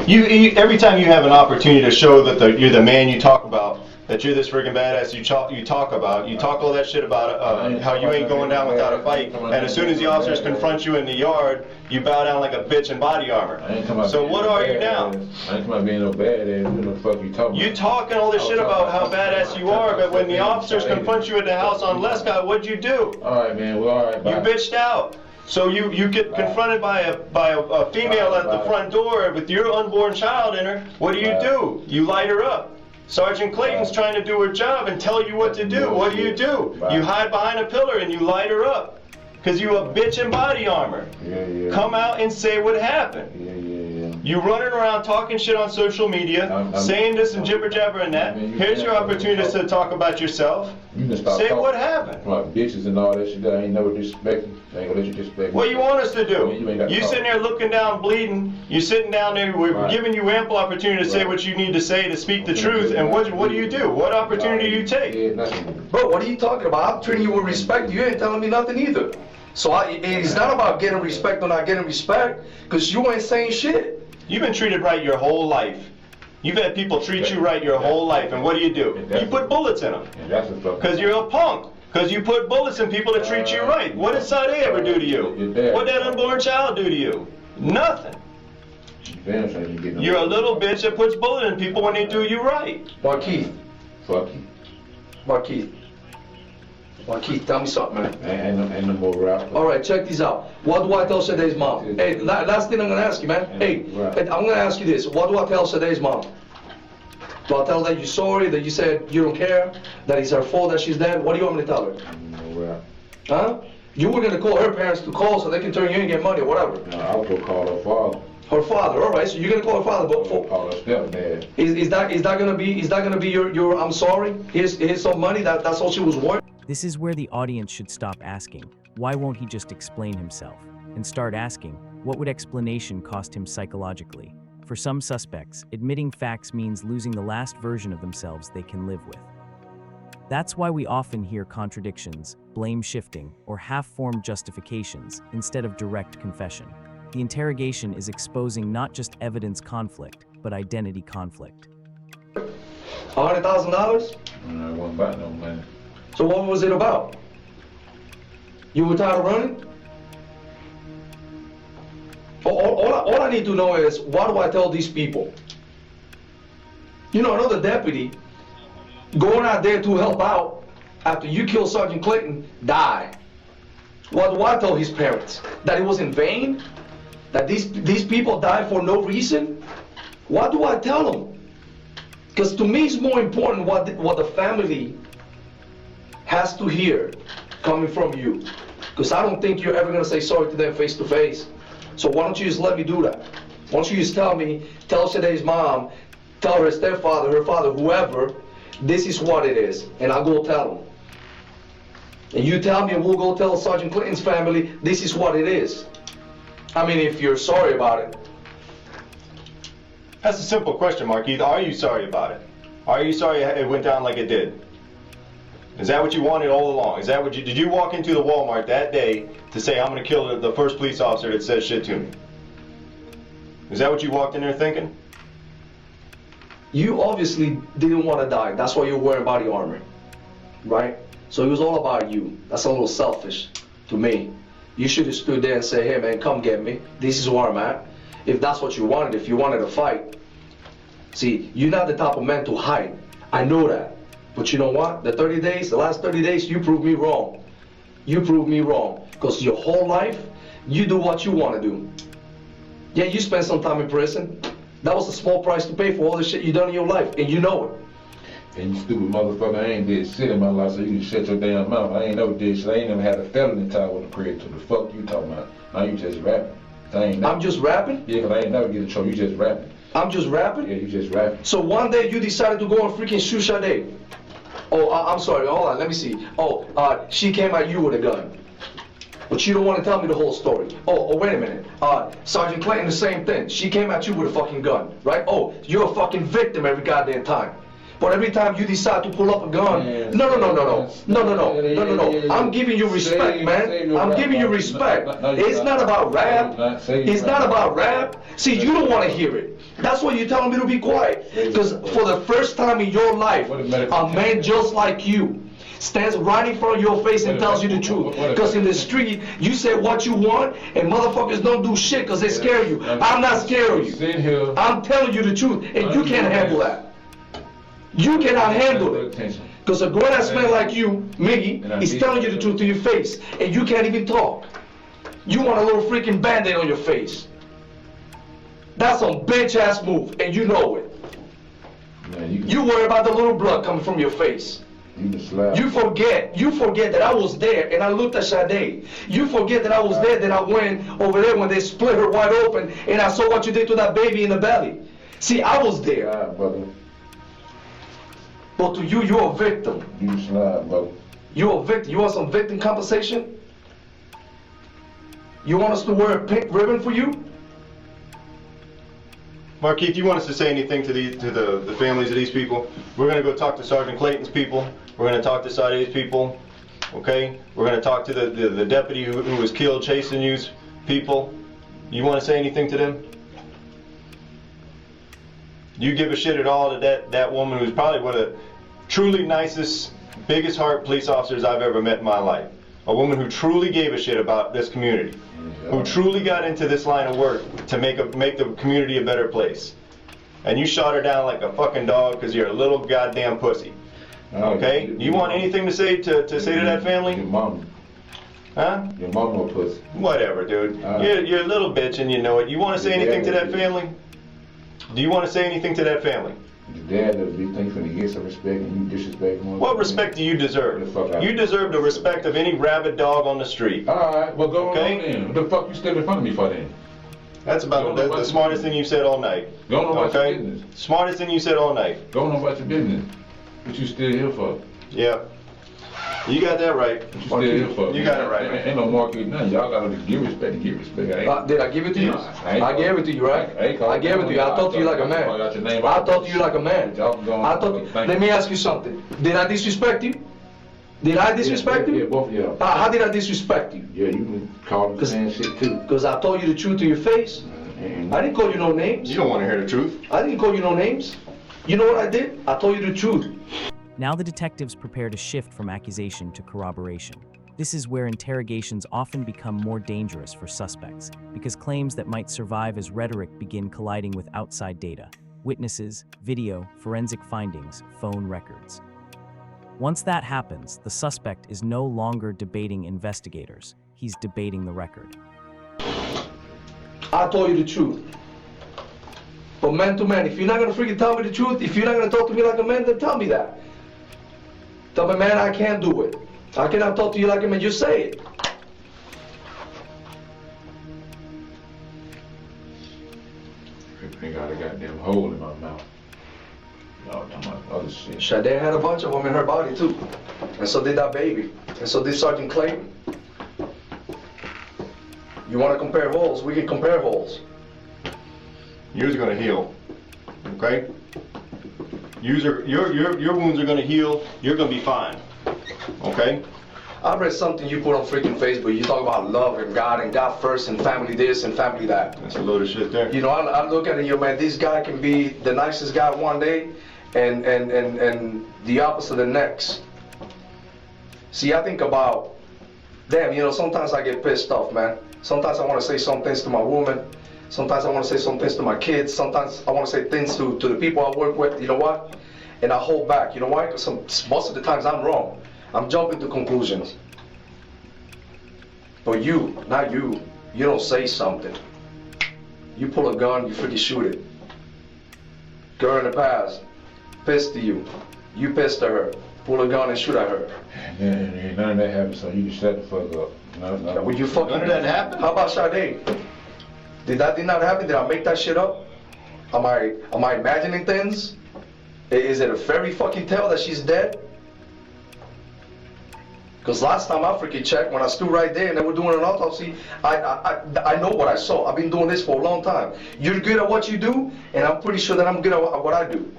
S4: you every time you have an opportunity to show that you're the man you talk about, that you're this friggin' badass you talk all that shit about how you ain't going down without a fight, and as soon as the officers confront you in the yard, you bow down like a bitch in body armor. So what are you now?
S2: I ain't talking about being no badass. What the fuck you talking about?
S4: You talking all this shit about how badass you are, but when the officers confront you at the house on Lescott, what'd you do?
S2: All right, man. Well, all right, bye.
S4: You bitched out. So you get confronted by a female at the front door with your unborn child in her. What do? You light her up. Sergeant Clayton's trying to do her job and tell you what to do. What do? You hide behind a pillar and you light her up. Because you a bitch in body armor.
S2: Yeah.
S4: Come out and say what happened.
S2: Yeah.
S4: You running around talking shit on social media, saying this and jibber jabber and that. Here's your opportunity to talk about yourself. Say what happened.
S2: Like bitches and all that shit that I ain't never disrespecting. I ain't gonna let you disrespect me.
S4: What you want us to do? You
S2: talk.
S4: sitting there looking down, bleeding. You sitting down there. We're giving you ample opportunity to say what you need to say, to speak the truth. And what do you do? What opportunity do you take?
S2: Yeah, nothing.
S1: Bro, what are you talking about? I'm treating you with respect. You ain't telling me nothing either. So it's not about getting respect or not getting respect, because you ain't saying shit.
S4: You've been treated right your whole life. You've had people treat you right your whole life, and what do? You put bullets in them. Because you're a punk. Because you put bullets in people to treat you right. What did Sade ever do to you? What did that unborn child do to you? Nothing. You're a little bitch that puts bullets in people when they do you right.
S1: Markeith.
S2: Fuck you.
S1: Markeith, tell me something, man.
S2: Ain't no more rap.
S1: All right, check these out. What do I tell Sade's mom? Hey, last thing I'm gonna ask you, man. Hey, I'm gonna ask you this. What do I tell Sade's mom? Do I tell her that you're sorry, that you said you don't care, that it's her fault that she's dead? What do you want me to tell her?
S2: No rap.
S1: Huh? You were gonna call her parents to call so they can turn you in and get money or whatever.
S2: No, I was gonna call her father.
S1: Her father, all right. So you're gonna call her father, but
S2: call her stepdad.
S1: Is that gonna be your I'm sorry? Here's some money. That's all she was worth.
S3: This is where the audience should stop asking, why won't he just explain himself? And start asking, what would explanation cost him psychologically? For some suspects, admitting facts means losing the last version of themselves they can live with. That's why we often hear contradictions, blame shifting, or half-formed justifications instead of direct confession. The interrogation is exposing not just evidence conflict, but identity conflict.
S1: $100,000?
S2: I wasn't about no money.
S1: So what was it about? You were tired of running? All I need to know is, what do I tell these people? You know, another deputy going out there to help out after you kill Sergeant Clayton, die. What do I tell his parents? That it was in vain? That these people died for no reason? What do I tell them? Because to me it's more important what the family has to hear coming from you. Because I don't think you're ever going to say sorry to them face to face. So why don't you just let me do that? Why don't you just tell Sade's mom, tell her stepfather, her father, whoever, this is what it is, and I'll go tell them. And you tell me, and we'll go tell Sergeant Clayton's family, this is what it is. I mean, if you're sorry about it.
S4: That's a simple question, Markeith. Are you sorry about it? Are you sorry it went down like it did? Is that what you wanted all along? Is that what did you walk into the Walmart that day to say, I'm going to kill the first police officer that says shit to me? Is that what you walked in there thinking?
S1: You obviously didn't want to die. That's why you're wearing body armor, right? So it was all about you. That's a little selfish to me. You should have stood there and said, hey man, come get me. This is where I'm at. If that's what you wanted, if you wanted to fight. See, you're not the type of man to hide. I know that. But you know what? The last 30 days, you proved me wrong. You proved me wrong. Because your whole life, you do what you want to do. Yeah, you spent some time in prison. That was a small price to pay for all the shit you done in your life, and you know it.
S2: And you stupid motherfucker, I ain't did shit in my life, so you can shut your damn mouth. I ain't never did shit. I ain't never had a felony tie with a creator. The fuck you talking about? Now you just rapping.
S1: I'm just rapping?
S2: Yeah, because I ain't never get in trouble. You just rapping.
S1: I'm just rapping?
S2: Yeah, you just rapping.
S1: So one day you decided to go and freaking shoot Sade. Oh, I'm sorry, hold on, let me see. Oh, she came at you with a gun. But you don't want to tell me the whole story. Oh, wait a minute. Sergeant Clayton, the same thing. She came at you with a fucking gun, right? Oh, you're a fucking victim every goddamn time. But every time you decide to pull up a gun, no. I'm giving you respect, man. I'm giving you respect. It's not about rap. It's not about rap. See, you don't want to hear it. That's why you're telling me to be quiet. Because for the first time in your life, a man just like you stands right in front of your face and tells you the truth. Because in the street, you say what you want, and motherfuckers don't do shit because they scare you. I'm not scared of you. I'm telling you the truth, and you can't handle that. You cannot handle it. Because a grown-ass man like you, Miggy, is telling you the truth to your face, and you can't even talk. You want a little freaking band-aid on your face. That's some bitch-ass move, and you know it. Man, you worry about the little blood coming from your face. You forget that I was there and I looked at Sade. You forget that I was there, that I went over there when they split her wide open and I saw what you did to that baby in the belly. See, I was there.
S2: Brother.
S1: But to you, you're a victim.
S2: You slide, brother.
S1: You're a victim. You want some victim compensation? You want us to wear a pink ribbon for you?
S4: Markeith, you want us to say anything to the families of these people? We're going to go talk to Sergeant Clayton's people. We're going to talk to Sade's people. Okay? We're going to talk to the deputy who was killed chasing you's people. You want to say anything to them? You give a shit at all to that woman who's probably one of the truly nicest, biggest heart police officers I've ever met in my life. A woman who truly gave a shit about this community. Who truly got into this line of work to make the community a better place. And you shot her down like a fucking dog because you're a little goddamn pussy. Okay? You want anything to say to that family?
S2: Your mama.
S4: Huh?
S2: Your mama a pussy.
S4: Whatever, dude. You're a little bitch and you know it. You want to say anything to that family? Do you want to say anything to that family?
S2: Your dad does big things for to get some respect and you disrespect him.
S4: What respect do you deserve? You deserve the respect of any rabid dog on the street.
S2: Alright, well go on then. What the fuck you stood in front of me for then?
S4: That's about the smartest thing you said all night.
S2: Go on about your business.
S4: Smartest thing you said all night.
S2: Go on about your business. What you still here for?
S4: Yeah. You got that right.
S2: What you still here for?
S4: You got it right.
S2: Ain't no Markeith nothing. Y'all gotta give respect and give respect.
S1: Did I give it to you? I gave it to you, right? I gave it to you. I talked to you like a man. I talked to you like a man. Let me ask you something. Did I disrespect you? Did I disrespect you?
S2: Yeah, both of y'all.
S1: How did I disrespect you?
S2: Yeah, you been calling the same shit too.
S1: Because I told you the truth to your face. I didn't call you no names.
S4: You don't want to hear the truth.
S1: I didn't call you no names. You know what I did? I told you the truth.
S3: Now the detectives prepare to shift from accusation to corroboration. This is where interrogations often become more dangerous for suspects, because claims that might survive as rhetoric begin colliding with outside data, witnesses, video, forensic findings, phone records. Once that happens, the suspect is no longer debating investigators. He's debating the record.
S1: I told you the truth. But man to man, if you're not going to freaking tell me the truth, if you're not going to talk to me like a man, then tell me that. Tell me, man, I can't do it. I cannot talk to you like a man. Just say it.
S2: I got a goddamn hole in my mouth. Y'all talking about other shit.
S1: Sade had a bunch of them in her body, too. And so did that baby. And so did Sergeant Clayton. You want to compare holes? We can compare holes.
S4: Yours are gonna heal, okay? Your wounds are gonna heal. You're gonna be fine, okay?
S1: I read something you put on freaking Facebook. You talk about love and God first and family this and family that.
S4: That's a load of shit there.
S1: You know, I look at it, you know, man, this guy can be the nicest guy one day and the opposite the next. See, I think about, damn, you know, sometimes I get pissed off, man. Sometimes I want to say some things to my woman. Sometimes I want to say some things to my kids. Sometimes I want to say things to the people I work with, you know what? And I hold back, you know why? Because most of the times I'm wrong. I'm jumping to conclusions. But you, not you, you don't say something. You pull a gun, you freaking shoot it. Girl in the past, pissed to you. You pissed at her. Pull a gun and shoot at her.
S2: And none of that happened, so you can shut the fuck up. No.
S1: Would you fucking...
S4: None of that happened?
S1: How about Sade? Did not happen? Did I make that shit up? Am I imagining things? Is it a fairy fucking tale that she's dead? Because last time I freaking checked, when I stood right there and they were doing an autopsy, I know what I saw. I've been doing this for a long time. You're good at what you do, and I'm pretty sure that I'm good at what I do.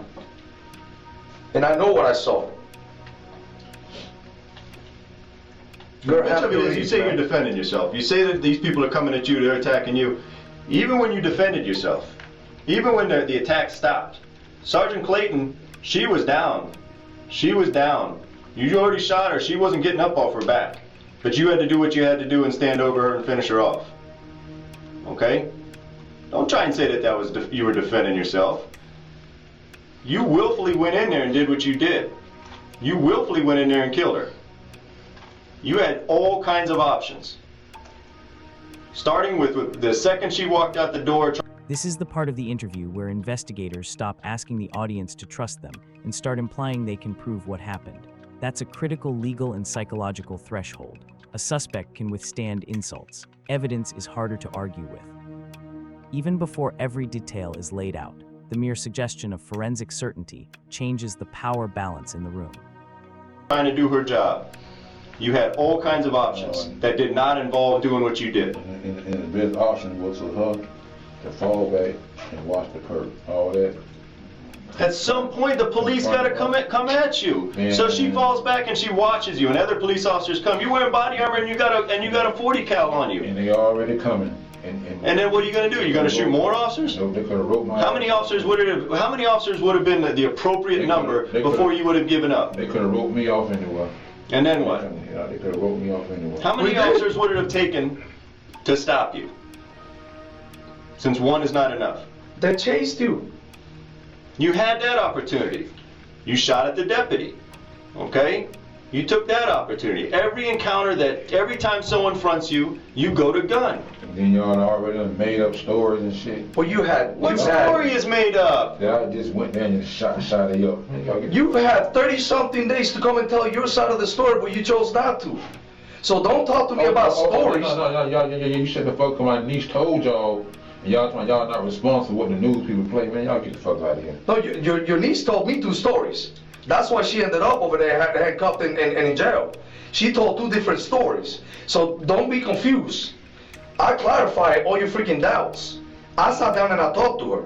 S1: And I know what I saw.
S4: Much of it is you say you're defending yourself. You say that these people are coming at you, they're attacking you. Even when you defended yourself, even when the attack stopped, Sergeant Clayton, she was down. She was down. You already shot her. She wasn't getting up off her back. But you had to do what you had to do and stand over her and finish her off. Okay? Don't try and say that was you were defending yourself. You willfully went in there and did what you did. You willfully went in there and killed her. You had all kinds of options. Starting with the second she walked out the door.
S3: This is the part of the interview where investigators stop asking the audience to trust them and start implying they can prove what happened. That's a critical legal and psychological threshold. A suspect can withstand insults. Evidence is harder to argue with. Even before every detail is laid out, the mere suggestion of forensic certainty changes the power balance in the room.
S4: Trying to do her job. You had all kinds of options that did not involve doing what you did.
S2: And the best option was for her to fall back and watch the curve. All that.
S4: At some point, the police gotta come at you. So she falls back and she watches you, and other police officers come. You're wearing body armor and you got a 40 cal on you.
S2: And they already coming.
S4: And then what are you gonna do? You gonna shoot more officers?
S2: No, they could have wrote my.
S4: How many officers would have been the appropriate number before you would have given up?
S2: They could have wrote me off anyway.
S4: And then what?
S2: Yeah, they could have wrote me off anyway.
S4: How many officers would it have taken to stop you? Since one is not enough.
S1: They chased you.
S4: You had that opportunity. You shot at the deputy. Okay? You took that opportunity. Every time someone fronts you, you go to gun.
S2: And then y'all already made up stories and shit.
S1: Well,
S4: What story is made up?
S2: Yeah, I just went there and shot it up.
S1: You had 30-something days to come and tell your side of the story, but you chose not to. So don't talk to me about stories.
S2: No, you shut the fuck up. My niece told y'all, and y'all not responsible for what the news people play. Man, y'all get the fuck out of here.
S1: No, your niece told me 2 stories. That's why she ended up over there handcuffed and in jail. She told 2 different stories. So don't be confused. I clarified all your freaking doubts. I sat down and I talked to her.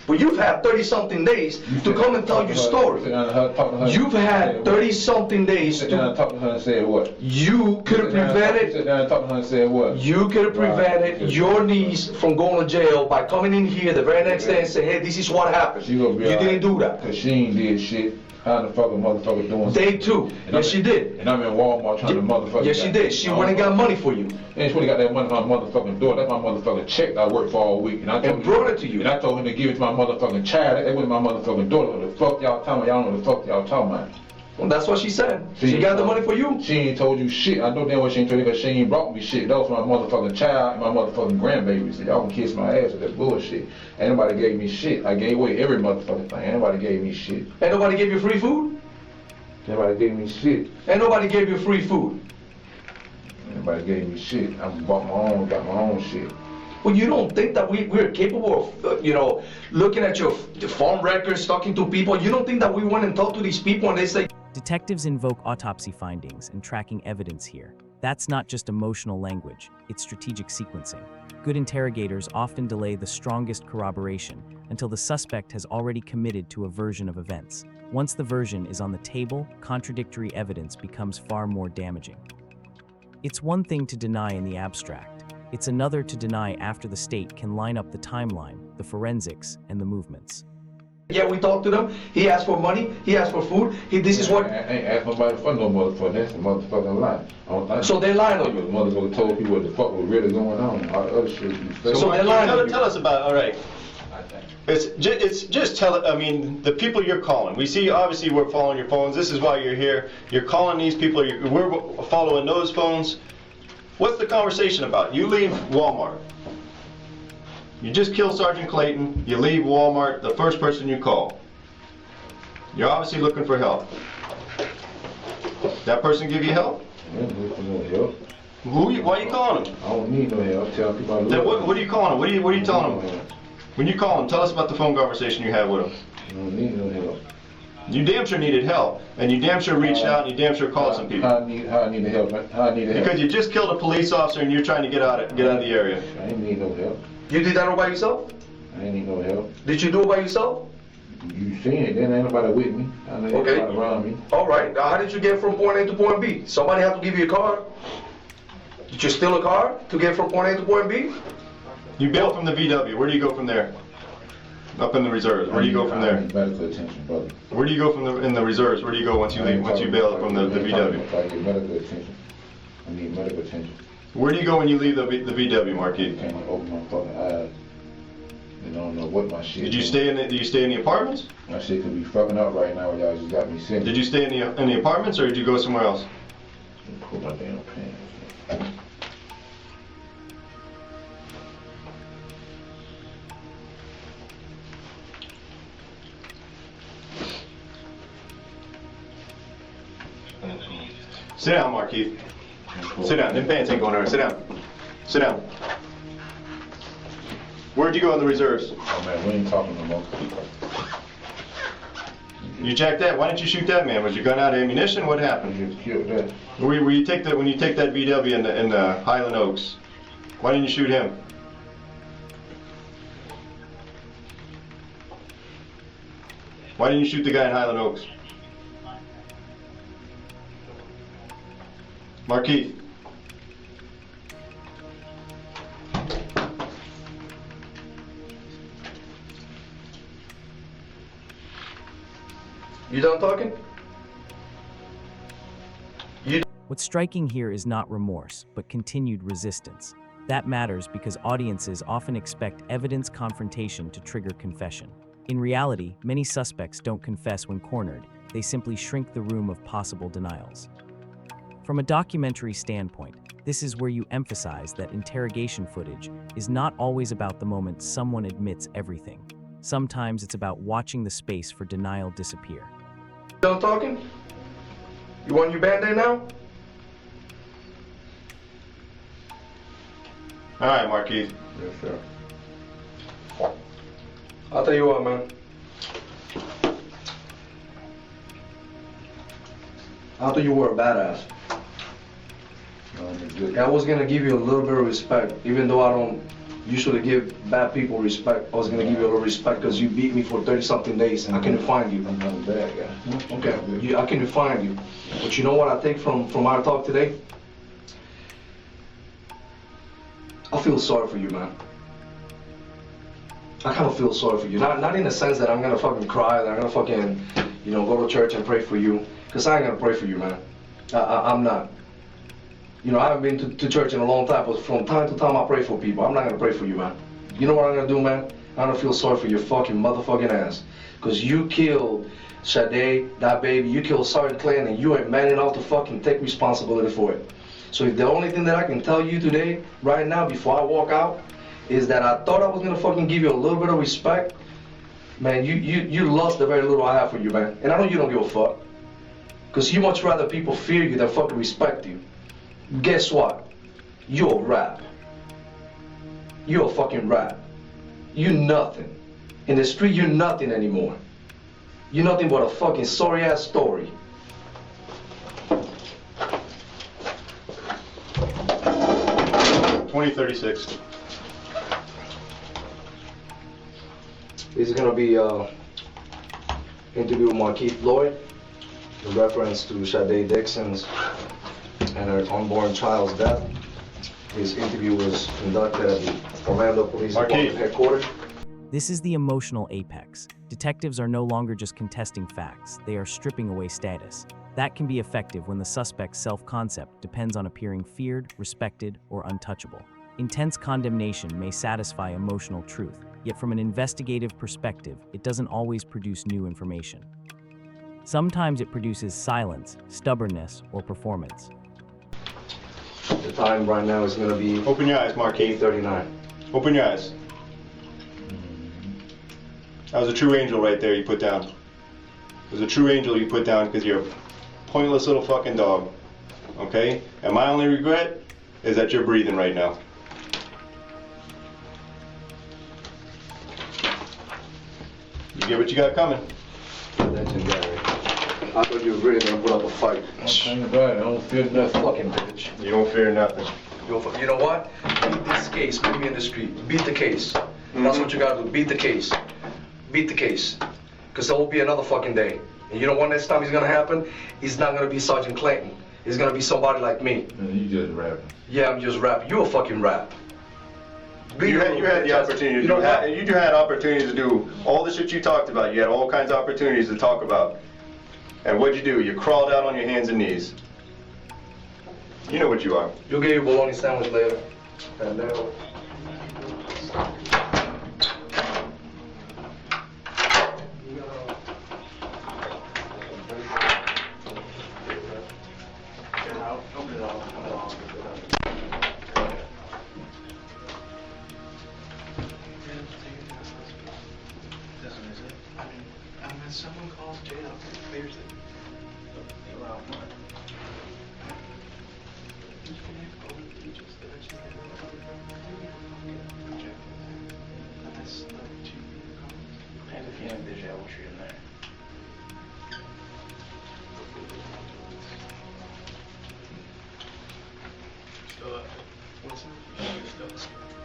S1: But you've had 30-something days to come and tell your story. You've had 30-something days to
S2: talk to her and say what?
S1: You could have prevented.
S2: Sit down and talk to her and say what?
S1: You could have prevented your niece from going to jail by coming in here the very next day and say, "Hey, this is what happened." You didn't do that.
S2: Cause she ain't did shit. How the fuck a motherfucker doing?
S1: Day 2. Yes, she did.
S2: And I'm in Walmart trying to motherfucker.
S1: Yes, she did. She went and got money for you.
S2: And she went and got that money on my motherfucking door. That's my motherfucking check that I worked for all week.
S1: And brought it to you.
S2: And I told him to give it to my motherfucking child. That wasn't my motherfucking daughter. What the fuck y'all talking about? Y'all know what the fuck y'all talking about.
S1: Well, that's what she said. She got the money for you.
S2: She ain't told you shit. I know damn well she ain't told you because she ain't brought me shit. That was my motherfucking child and my motherfucking grandbaby. So y'all can kiss my ass with that bullshit. Ain't nobody gave me shit. I gave away every motherfucking thing. Ain't nobody gave me shit.
S1: Ain't nobody gave you free food?
S2: Nobody gave me shit.
S1: Ain't nobody gave you free food?
S2: Nobody gave me shit. I got my own shit.
S1: Well, you don't think that we're capable of, looking at your farm records, talking to people? You don't think that we went and talked to these people and they say...
S3: Detectives invoke autopsy findings and tracking evidence here. That's not just emotional language, it's strategic sequencing. Good interrogators often delay the strongest corroboration until the suspect has already committed to a version of events. Once the version is on the table, contradictory evidence becomes far more damaging. It's one thing to deny in the abstract. It's another to deny after the state can line up the timeline, the forensics, and the movements.
S1: Yeah, we talked to them. He asked for money. He asked for food. This is what.
S2: I ain't asked nobody for no motherfucker. That's a motherfucking lie.
S1: So they lying on you.
S2: Motherfucker told people what the fuck was really going on. All the other shit.
S1: So they're lying on you.
S4: Tell us about. All right. It's just tell it. I mean, the people you're calling. We see. Obviously, we're following your phones. This is why you're here. You're calling these people. We're following those phones. What's the conversation about? You leave Walmart. You just killed Sergeant Clayton, you leave Walmart, the first person you call. You're obviously looking for help. That person give you help?
S2: I ain't looking for no help.
S4: Why are you calling him?
S2: I don't need no help. Tell people I love
S4: Then
S2: them.
S4: what are you calling him? What are you telling him? When you call him, tell us about the phone conversation you had with him.
S2: I don't need no help.
S4: You damn sure needed help, and you damn sure reached out, and you damn sure called some people.
S2: How I need the help? How I need the help?
S4: Because you just killed a police officer and you're trying to get out of the area.
S2: I ain't need no help.
S1: You did that all by yourself?
S2: I ain't need no help.
S1: Did you do it by yourself?
S2: You seen it, then ain't nobody with me. I know
S1: Okay.
S2: nobody around me.
S1: All right. Now, how did you get from point A to point B? Somebody had to give you a card? Did you steal a car to get from point A to point B?
S4: You bailed from the VW. Where do you go from there? Up in the reserves. Where do you go from there?
S2: I need medical attention, brother.
S4: Where do you go from in the reserves? Where do you go once you leave? Once you bail from the VW?
S2: If I get medical attention, I need medical attention.
S4: Where do you go when you leave the VW, Markeith?
S2: Can't open my fucking eyes. I don't know what my shit.
S4: Did you stay in the apartments?
S2: My shit could be fucking up right now. Y'all just got me sick.
S4: Did you stay in the apartments, or did you go somewhere else?
S2: Pull my damn pants.
S4: Sit down, Markeith. Sit down. Them pants ain't going nowhere. Sit down. Sit down. Where'd you go in the reserves?
S2: Oh man, we ain't talking no more.
S4: You jacked that? Why didn't you shoot that man? Was your gun out of ammunition? What happened?
S2: You just killed that.
S4: When you take that VW in the Highland Oaks, why didn't you shoot him? Why didn't you shoot the guy in Highland Oaks? Markeith.
S1: You done talking?
S3: What's striking here is not remorse, but continued resistance. That matters because audiences often expect evidence confrontation to trigger confession. In reality, many suspects don't confess when cornered, they simply shrink the room of possible denials. From a documentary standpoint, this is where you emphasize that interrogation footage is not always about the moment someone admits everything. Sometimes it's about watching the space for denial disappear.
S1: You done talking? You want your Band-Aid now?
S4: All right, Markeith.
S2: Yes, sir.
S1: I'll tell you what, man. I thought you were a badass. I was gonna give you a little bit of respect, even though I don't usually give bad people respect. I was gonna give you a little respect because you beat me for 30-something days and I couldn't find you.
S2: I'm not a bad guy.
S1: Okay, I couldn't find you. But you know what I take from our talk today? I feel sorry for you, man. I kind of feel sorry for you. Not in the sense that I'm gonna fucking cry, that I'm gonna fucking, go to church and pray for you. Because I ain't gonna pray for you, man. I'm not. I haven't been to church in a long time, but from time to time I pray for people. I'm not gonna pray for you, man. You know what I'm gonna do, man? I'm gonna feel sorry for your fucking motherfucking ass. Because you killed Sade, that baby, you killed Sergeant Clayton, and you ain't man enough to fucking take responsibility for it. So if the only thing that I can tell you today, right now, before I walk out, is that I thought I was gonna fucking give you a little bit of respect, man, you lost the very little I have for you, man. And I know you don't give a fuck. Because you much rather people fear you than fucking respect you. Guess what? You're a rat. You're a fucking rat. You nothing. In the street, you're nothing anymore. You're nothing but a fucking sorry-ass story.
S4: 2036.
S1: This is gonna be interview with Markeith Loyd in reference to Sade Dixon's and her unborn child's death. His interview was conducted at the Orlando Police Department headquarters.
S3: This is the emotional apex. Detectives are no longer just contesting facts, they are stripping away status. That can be effective when the suspect's self-concept depends on appearing feared, respected, or untouchable. Intense condemnation may satisfy emotional truth, yet from an investigative perspective, it doesn't always produce new information. Sometimes it produces silence, stubbornness, or performance.
S1: The time right now is gonna be
S4: Open your eyes, Markeith.
S1: 8:39.
S4: Open your eyes. That was a true angel right there you put down. It was a true angel you put down because you're a pointless little fucking dog. Okay? And my only regret is that you're breathing right now. You get what you got coming.
S1: Legendary. I thought you were really gonna put up a fight.
S2: Think about it, I don't feel nothing.
S1: Fucking bitch.
S4: You don't fear nothing.
S1: You know what? Beat this case. Meet me in the street. Beat the case. That's what you gotta do. Beat the case. Beat the case. Because there will be another fucking day. And you know what next time is gonna happen? He's not gonna be Sergeant Clayton. He's gonna be somebody like me.
S2: You just rapping.
S1: Yeah, I'm just rapping. You a fucking rap.
S4: You had the opportunity you had opportunities to do all the shit you talked about. You had all kinds of opportunities to talk about. And what'd you do? You crawled out on your hands and knees. You know what you are.
S1: You'll get your bologna sandwich later. And now.
S5: Someone calls jail, clears it.
S6: And if you have the jail, we'll shoot him there.
S5: So, what's up?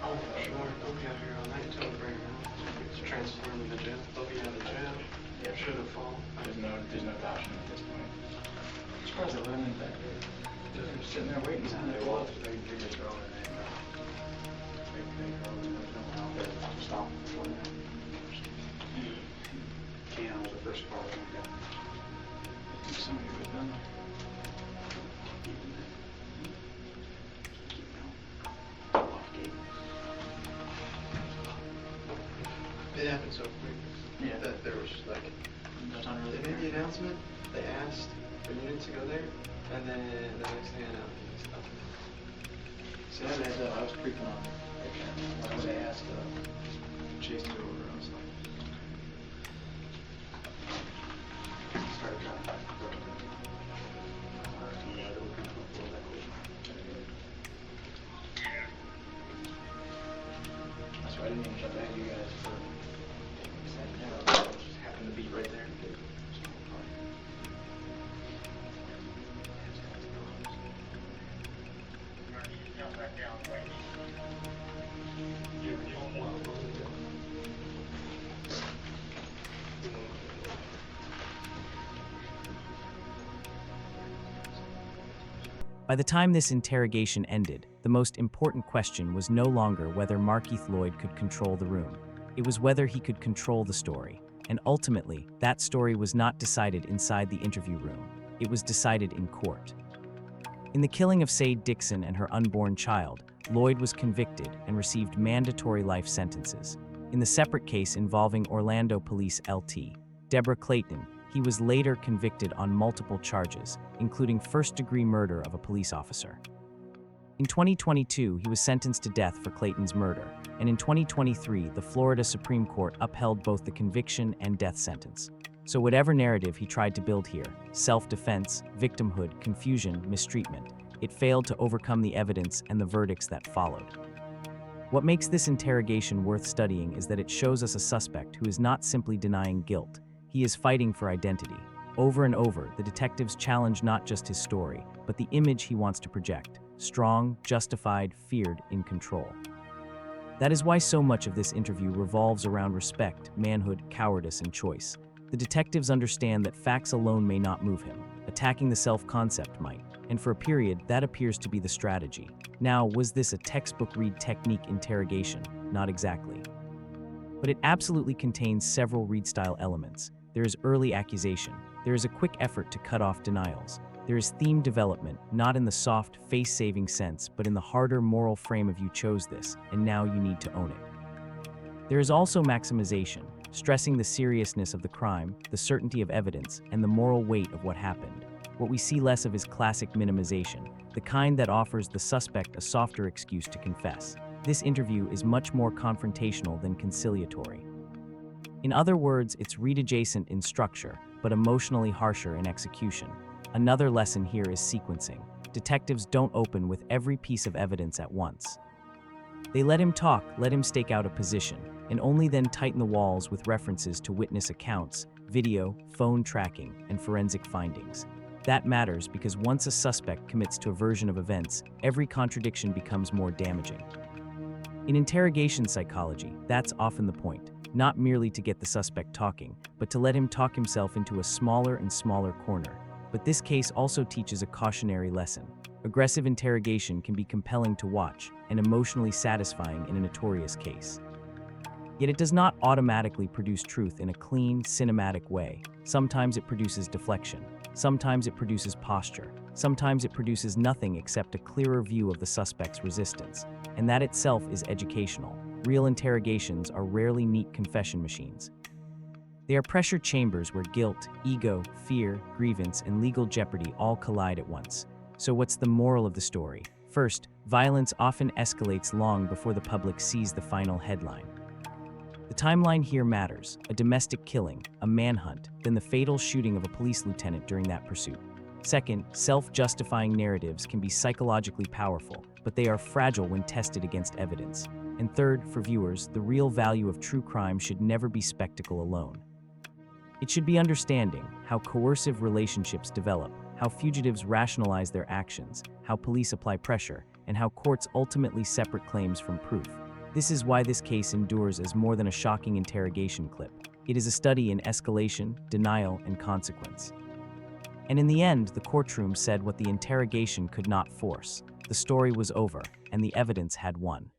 S5: Oh, sure. They'll be out here all night until we bring them out. It's transformed to the jail. They'll be out of the jail. Yeah, should have fallen.
S6: There's no adoption at this point. I'm surprised they let him back there. They're sitting there waiting. They will. They just throw it in. They throw it in. There's no one out there to stop them before that. Cam was the first part. Somebody would have done that.
S5: It happened so quick.
S6: Yeah.
S5: That there was like,
S6: That's not really
S5: they made the announcement, they asked for units to go there, and then the next thing I know, it's nothing.
S6: See, I was creeping on it. When they asked, chased it over, I was like, started driving back. That's why I didn't even jump at you guys for saying, yeah, I just happened to be right there.
S3: By the time this interrogation ended, the most important question was no longer whether Markeith Loyd could control the room. It was whether he could control the story. And ultimately, that story was not decided inside the interview room. It was decided in court. In the killing of Sade Dixon and her unborn child, Loyd was convicted and received mandatory life sentences. In the separate case involving Orlando Police LT, Debra Clayton, he was later convicted on multiple charges, including first-degree murder of a police officer. In 2022, he was sentenced to death for Clayton's murder, and in 2023, the Florida Supreme Court upheld both the conviction and death sentence. So whatever narrative he tried to build here, self-defense, victimhood, confusion, mistreatment, it failed to overcome the evidence and the verdicts that followed. What makes this interrogation worth studying is that it shows us a suspect who is not simply denying guilt. He is fighting for identity. Over and over, the detectives challenge not just his story, but the image he wants to project. strong, justified, feared, in control. That is why so much of this interview revolves around respect, manhood, cowardice, and choice. The detectives understand that facts alone may not move him. Attacking the self-concept might, and for a period, that appears to be the strategy. Now, was this a textbook read technique interrogation? Not exactly. But it absolutely contains several read-style elements. There is early accusation. There is a quick effort to cut off denials. There is theme development, not in the soft, face-saving sense, but in the harder moral frame of you chose this, and now you need to own it. There is also maximization, stressing the seriousness of the crime, the certainty of evidence, and the moral weight of what happened. What we see less of is classic minimization, the kind that offers the suspect a softer excuse to confess. This interview is much more confrontational than conciliatory. In other words, it's read-adjacent in structure, but emotionally harsher in execution. Another lesson here is sequencing. Detectives don't open with every piece of evidence at once. They let him talk, let him stake out a position, and only then tighten the walls with references to witness accounts, video, phone tracking, and forensic findings. That matters because once a suspect commits to a version of events, every contradiction becomes more damaging. In interrogation psychology, that's often the point, not merely to get the suspect talking, but to let him talk himself into a smaller and smaller corner. But this case also teaches a cautionary lesson. Aggressive interrogation can be compelling to watch and emotionally satisfying in a notorious case. Yet it does not automatically produce truth in a clean, cinematic way. Sometimes it produces deflection. Sometimes it produces posture. Sometimes it produces nothing except a clearer view of the suspect's resistance. And that itself is educational. Real interrogations are rarely neat confession machines. They are pressure chambers where guilt, ego, fear, grievance, and legal jeopardy all collide at once. So what's the moral of the story? First, violence often escalates long before the public sees the final headline. The timeline here matters: a domestic killing, a manhunt, then the fatal shooting of a police lieutenant during that pursuit. Second, self-justifying narratives can be psychologically powerful, but they are fragile when tested against evidence. And third, for viewers, the real value of true crime should never be spectacle alone. It should be understanding how coercive relationships develop, how fugitives rationalize their actions, how police apply pressure, and how courts ultimately separate claims from proof. This is why this case endures as more than a shocking interrogation clip. It is a study in escalation, denial, and consequence. And in the end, the courtroom said what the interrogation could not force. The story was over, and the evidence had won.